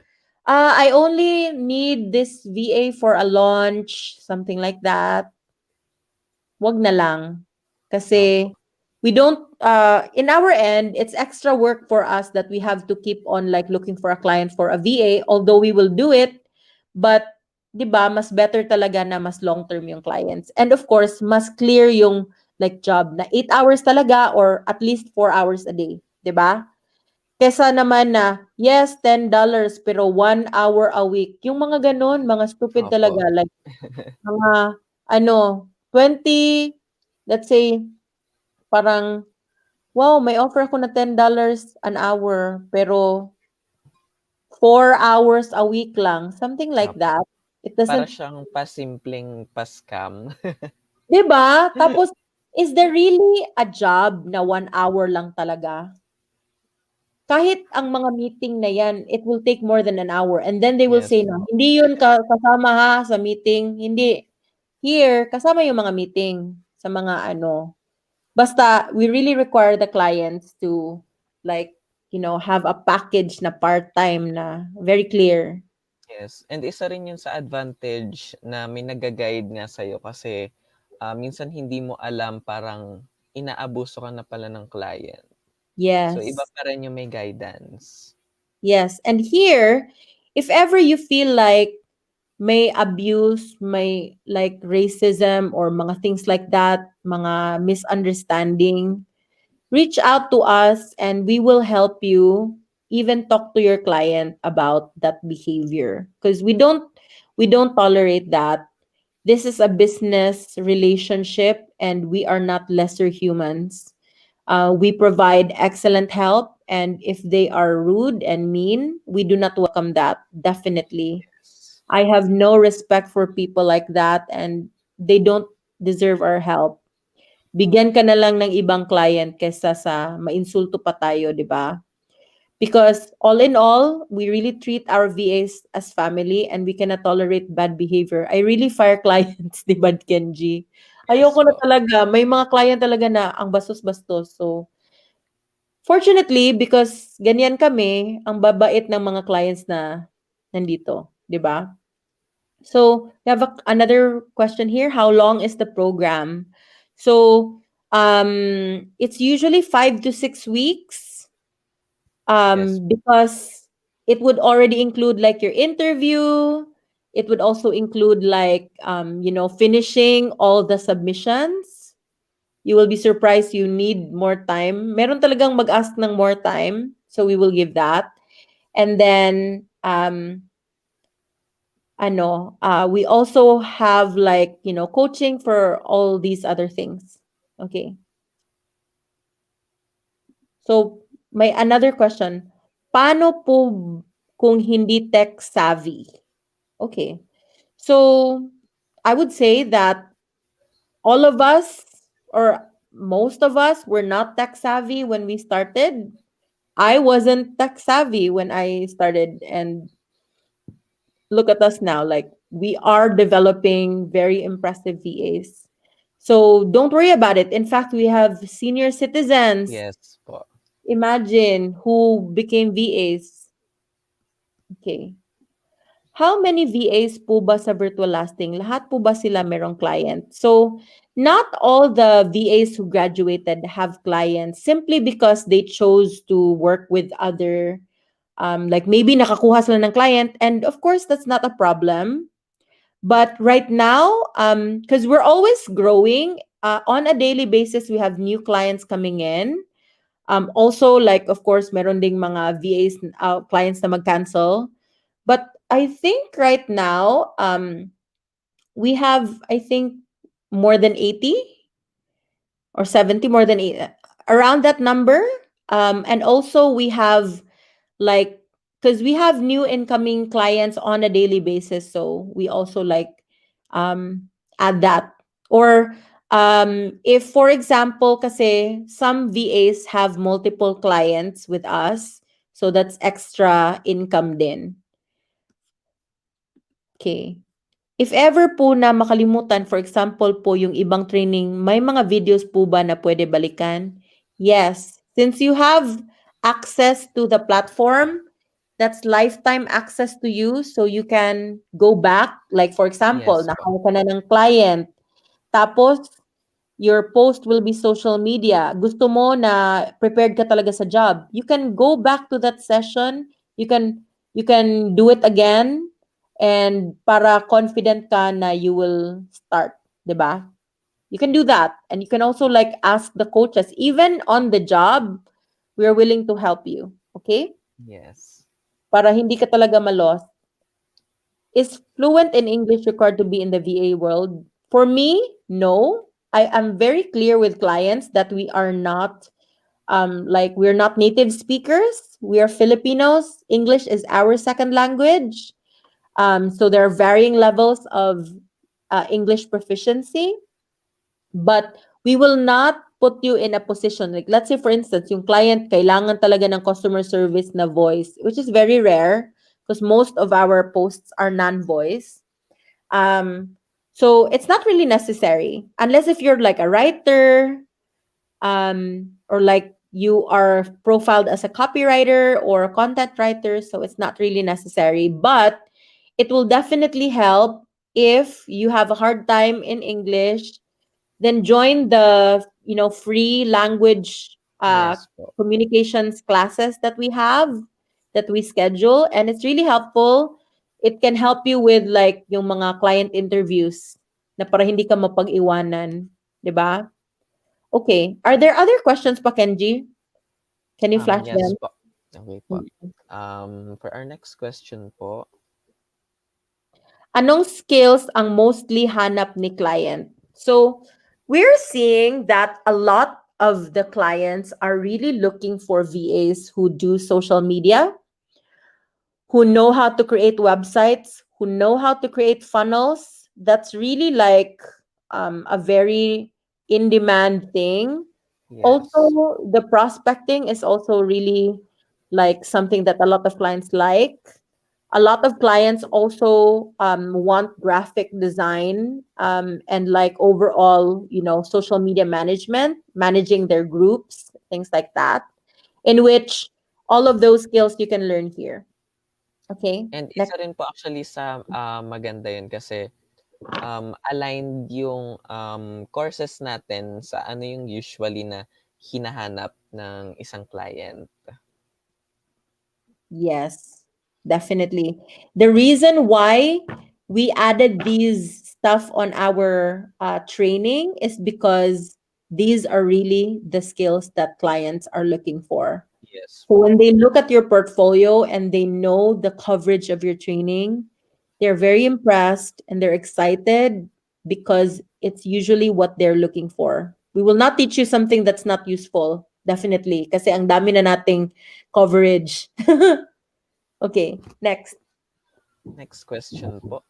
I only need this VA for a launch, something like that, wag na lang. Opo. Kasi we don't, in our end, it's extra work for us that we have to keep on like looking for a client for a VA, although we will do it, but 'di ba, mas better talaga na mas long-term yung clients. And of course, mas clear yung like job na 8 hours talaga or at least 4 hours a day, 'di ba? Kesa naman na, yes, $10 pero 1 hour a week. Yung mga ganun, mga stupid Opo. talaga. Like, mga ano, 20, let's say, parang, wow, may offer ako na $10 an hour, pero 4 hours a week lang, something like Opo. that. It Para doesn't, siyang pasimpleng pa-scam. 'di ba? Tapos, is there really a job na 1 hour lang talaga? Kahit ang mga meeting na yan, it will take more than an hour. And then they will Yes say na, po. hindi yun kasama ha sa meeting. Hindi. Here, kasama yung mga meeting sa mga ano. Basta, we really require the clients to like, have a package na part-time na very clear. Yes, and isa rin yun sa advantage na may nagga-guide nga sa'yo kasi, minsan hindi mo alam parang inaabuso ka na pala ng client. So, iba Yes. pa rin yung may guidance. Yes. And here, if ever you feel like may abuse, may like racism or mga things like that, mga misunderstanding, reach out to us and we will help you even talk to your client about that behavior because we don't tolerate that. This is a business relationship and we are not lesser humans. We provide excellent help, and if they are rude and mean, we do not welcome that, definitely. Yes. I have no respect for people like that, and they don't deserve our help. Bigyan ka na lang ng ibang client kaysa sa mainsulto pa tayo, 'di ba? Because all in all, we really treat our VAs as family and we cannot tolerate bad behavior. I really fire clients, 'di ba, Kenji? Yes Ayoko na po. talaga. May mga client talaga na ang bastos-bastos. So, Fortunately, because ganyan kami, ang babait ng mga clients na nandito, 'di ba? So, we have another question here. How long is the program? So, it's usually 5 to 6 weeks. Yes. Because it would already include like your interview. It would also include like, finishing all the submissions. You will be surprised you need more time. Meron talagang mag-ask ng more time. So we will give that. And then, we also have like, coaching for all these other things. Okay. So, may another question. Paano po kung hindi tech savvy? Okay. So, I would say that all of us, or most of us, were not tech savvy when we started. I wasn't tech savvy when I started, and look at us now. Like, we are developing very impressive VAs. So, don't worry about it. In fact, we have senior citizens. Yes po. Imagine who became VAs. Okay. How many VAs po ba sa virtual lasting? Lahat po ba sila merong client? So, not all the VAs who graduated have clients simply because they chose to work with other, like maybe nakakuha sila ng client. And of course, that's not a problem. But right now, because we're always growing, on a daily basis, we have new clients coming in. Also, like, of course, meron ding mga VAs, clients na mag-cancel. But I think right now, we have, I think, more than 80 or 70, more than 8, around that number. And also, we have, like, because we have new incoming clients on a daily basis. So we also, like, add that. Or if, for example, kasi some VAs have multiple clients with us, so that's extra income din. Okay. If ever po na makalimutan, for example po, yung ibang training, may mga videos po ba na pwede balikan? Yes. Since you have access to the platform, that's lifetime access to you. So you can go back. Like, for example, Yes po. nakakuha ka na ng client. Tapos, your post will be social media. Gusto mo na prepared ka talaga sa job. You can go back to that session. You can do it again, and para confident ka na you will start, 'di ba? You can do that, and you can also like ask the coaches even on the job. We are willing to help you, okay? Yes. Para hindi ka talaga malos. Is fluent in English required to be in the VA world? For me, no. I am very clear with clients that we are not, like, we're not native speakers. We are Filipinos. English is our second language. So there are varying levels of English proficiency, but we will not put you in a position like, let's say for instance, yung client kailangan talaga ng customer service na voice, which is very rare because most of our posts are non-voice. So it's not really necessary unless if you're like a writer, or like you are profiled as a copywriter or a content writer, so it's not really necessary, but it will definitely help if you have a hard time in English. Then join the, free language Yes po. communications classes that we have, that we schedule, and it's really helpful. It can help you with like yung mga client interviews na para hindi ka mapag-iwanan, 'di ba? Okay. Are there other questions pa, Kenji? Can you flash Yes them? po. Okay po. Mm. For our next question po, Anong skills ang mostly hanap ni client? So, we're seeing that a lot of the clients are really looking for VAs who do social media, who know how to create websites, who know how to create funnels. That's really like, a very in demand thing. yes. Also, the prospecting is also really like something that a lot of clients like. A lot of clients also want graphic design, and like overall, social media management, managing their groups, things like that. in which all of those skills you can learn here. Okay, And isa next. rin po actually sa, maganda yun kasi, aligned yung, courses natin sa ano yung usually na hinahanap ng isang client. Yes, definitely. The reason why we added these stuff on our training is because these are really the skills that clients are looking for. Yes So po. when they look at your portfolio and they know the coverage of your training, they're very impressed and they're excited because it's usually what they're looking for. We will not teach you something that's not useful, definitely, kasi ang dami na nating coverage. Okay, next. Next question po.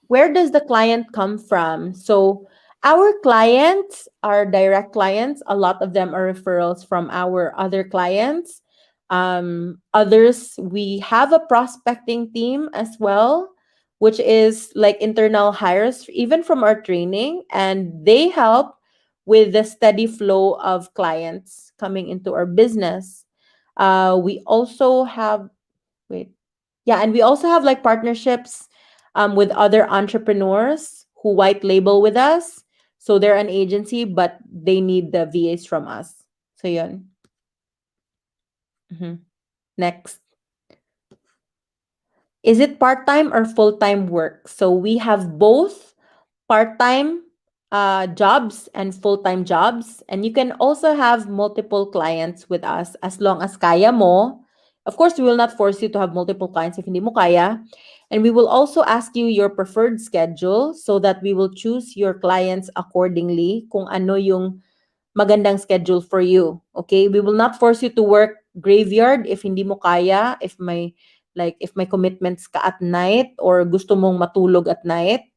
Where does the client come from? So our clients are direct clients. A lot of them are referrals from our other clients. Others, we have a prospecting team as well, which is like internal hires, even from our training, and they help with the steady flow of clients coming into our business. We also have, wait, yeah, and we also have like partnerships with other entrepreneurs who white label with us. So they're an agency, but they need the VAs from us. So yun. Mhm. Next. Is it part-time or full-time work? So we have both part-time jobs and full-time jobs. And you can also have multiple clients with us as long as kaya mo. Of course, we will not force you to have multiple clients if hindi mo kaya. And we will also ask you your preferred schedule so that we will choose your clients accordingly kung ano yung magandang schedule for you. Okay? We will not force you to work graveyard if hindi mo kaya, if may commitments ka at night or gusto mong matulog at night.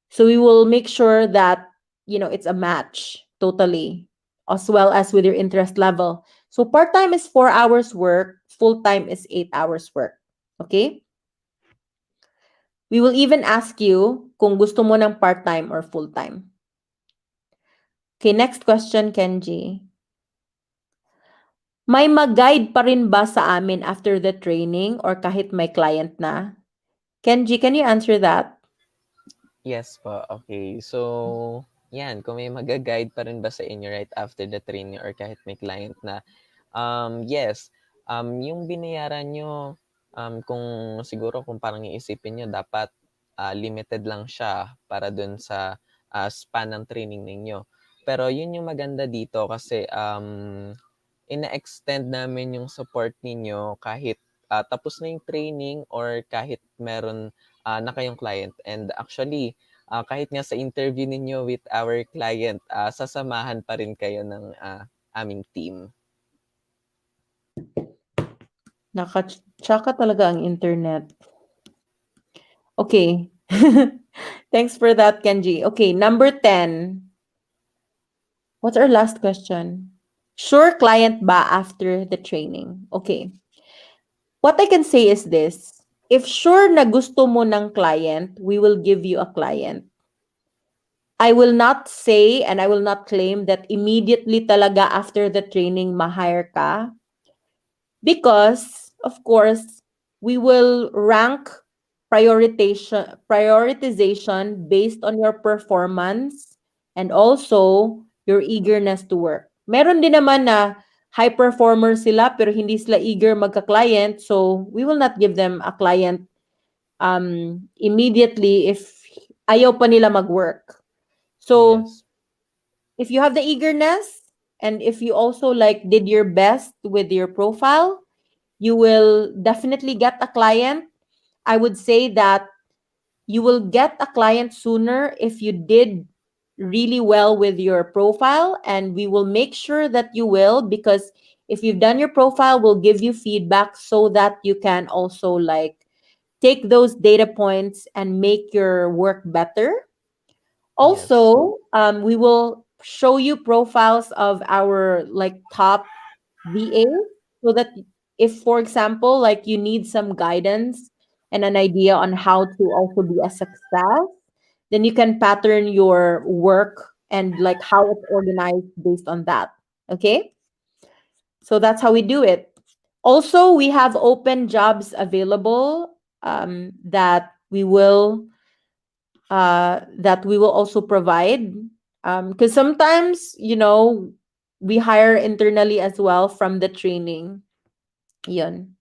So we will make sure that it's a match totally, as well as with your interest level. So part-time is 4 hours work, full-time is 8 hours work. Okay? We will even ask you kung gusto mo ng part-time or full-time. Okay, next question, Kenji. May mag-guide pa rin ba sa amin after the training or kahit may client na? Kenji, can you answer that? Yes po, okay. So, yan, kung may maga-guide pa rin ba sa inyo right after the training or kahit may client na, yes, yung binayaran nyo, kung siguro kung parang iisipin nyo, dapat limited lang siya para dun sa span ng training ninyo. Pero yun yung maganda dito kasi ina-extend namin yung support ninyo kahit tapos na yung training or kahit meron na kayong client. And actually, kahit nga sa interview ninyo with our client, sasamahan pa rin kayo ng aming team. Tsaka talaga ang internet. Okay. Thanks for that, Kenji. Okay, number 10. What's our last question? Sure client ba after the training? Okay. What I can say is this. If sure na gusto mo ng client, we will give you a client. I will not say and I will not claim that immediately talaga after the training ma-hire ka. Because, of course, we will rank prioritization based on your performance and also your eagerness to work. Meron din naman na high performer sila pero hindi sila eager magka-client, so we will not give them a client immediately if ayaw pa nila mag-work. So Yes. if you have the eagerness and if you also like did your best with your profile, you will definitely get a client. I would say that you will get a client sooner if you did really well with your profile, and we will make sure that you will, because if you've done your profile, we'll give you feedback so that you can also like take those data points and make your work better. Yes. Also, we will show you profiles of our like top VA so that if, for example, like you need some guidance and an idea on how to also be a success, then you can pattern your work and like how it's organized based on that Okay? So that's how we do it. Also, we have open jobs available that we will also provide, because sometimes, we hire internally as well from the training. Yun.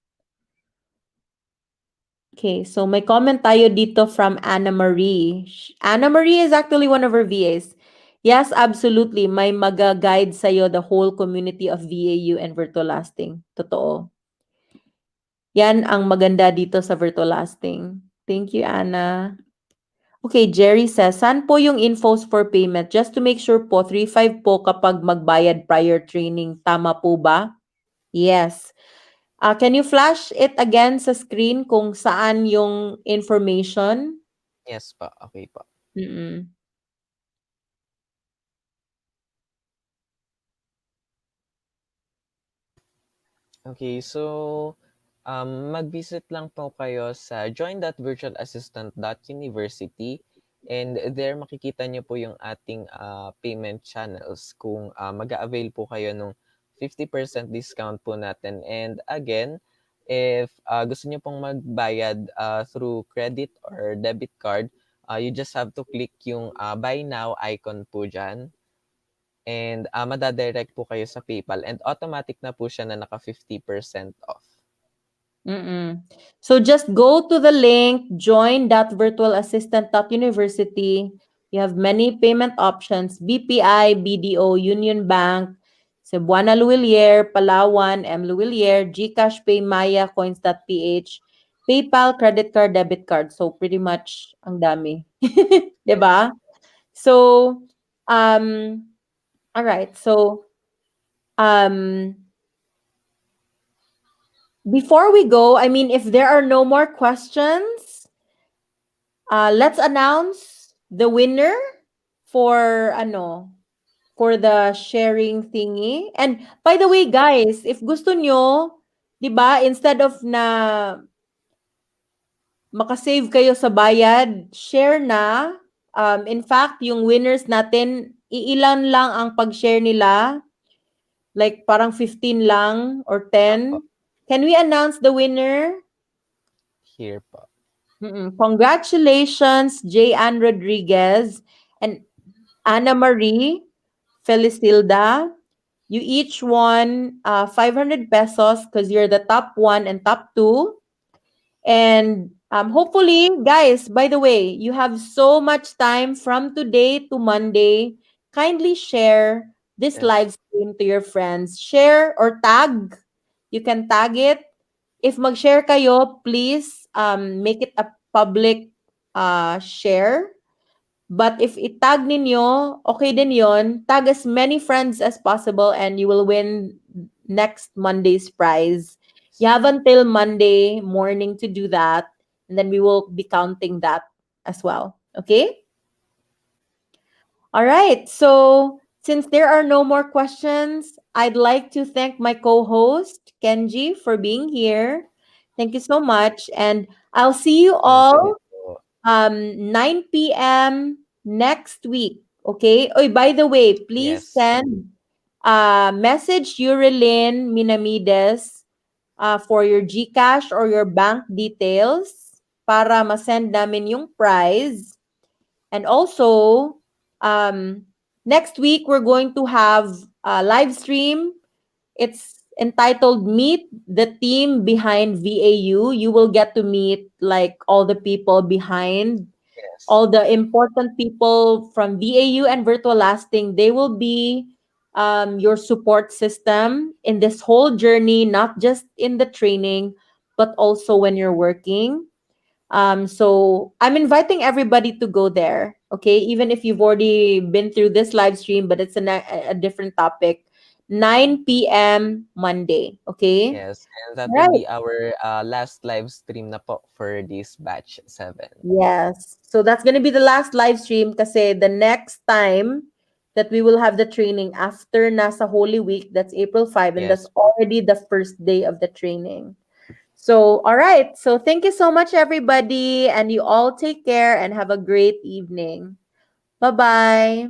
Okay, so may comment tayo dito from Anna Marie. Anna Marie is actually one of our VAs. Yes, absolutely. May mag-guide sa'yo the whole community of VAU and virtual lasting. Totoo. Yan ang maganda dito sa virtual lasting. Thank you, Anna. Okay, Jerry says, saan po yung infos for payment? Just to make sure po, 3.5 po kapag magbayad prior training. Tama po ba? Yes. Can you flash it again sa screen kung saan yung information? Yes po, okay po. Mm-mm. Okay, so mag-visit lang po kayo sa join.virtualassistant.university and there makikita nyo po yung ating payment channels kung mag-a-avail po kayo ng 50% discount po natin. And again, if gusto nyo pong magbayad through credit or debit card, you just have to click yung buy now icon po dyan. And madadirect po kayo sa PayPal and automatic na po siya na naka 50% off. So just go to the link, join.virtualassistant.university. You have many payment options, BPI, BDO, Union Bank, Cebuana Luwilier, Palawan, M. Luwilier, GCash Pay, Maya, Coins.ph, PayPal, credit card, debit card. So pretty much ang dami. Diba? So, all right. So, before we go, I mean, if there are no more questions, let's announce the winner for for the sharing thingy. And by the way, guys, if gusto nyo, 'di ba, instead of na makasave kayo sa bayad, share na. In fact, yung winners natin, iilan lang ang pag-share nila. Like parang 15 lang or 10. Can we announce the winner? Here po. Congratulations, J. Ann Rodriguez and Anna Marie Felicilda. You each won 500 pesos because you're the top one and top two. And hopefully, guys, by the way, you have so much time from today to Monday. Kindly share this Yes. live stream to your friends. Share or tag. You can tag it. If mag-share kayo, please make it a public share. But if itag ninyo, okay din yon. Tag as many friends as possible and you will win next Monday's prize. You have until Monday morning to do that. And then we will be counting that as well. Okay? All right. So since there are no more questions, I'd like to thank my co-host, Kenji, for being here. Thank you so much. And I'll see you Thank you all din po. 9 p.m. next week. Okay? Oy, by the way, please Yes. send message Yurilyn Minamides for your GCash or your bank details para masend namin yung prize. And also, next week, we're going to have a live stream. It's entitled Meet the Team Behind VAU. You will get to meet like all the people behind, Yes. all the important people from VAU and Virtual Lasting. They will be your support system in this whole journey, not just in the training, but also when you're working. So I'm inviting everybody to go there. Okay, even if you've already been through this live stream, but it's a different topic. 9 p.m. Monday. Okay. Yes, and that will Right. be our last live stream na po for this batch 7. Yes. So that's gonna be the last live stream kasi the next time that we will have the training after nasa Holy Week, that's April 5, and that's Yes. already the first day of the training. So, all right. So, thank you so much, everybody. And you all take care and have a great evening. Bye bye.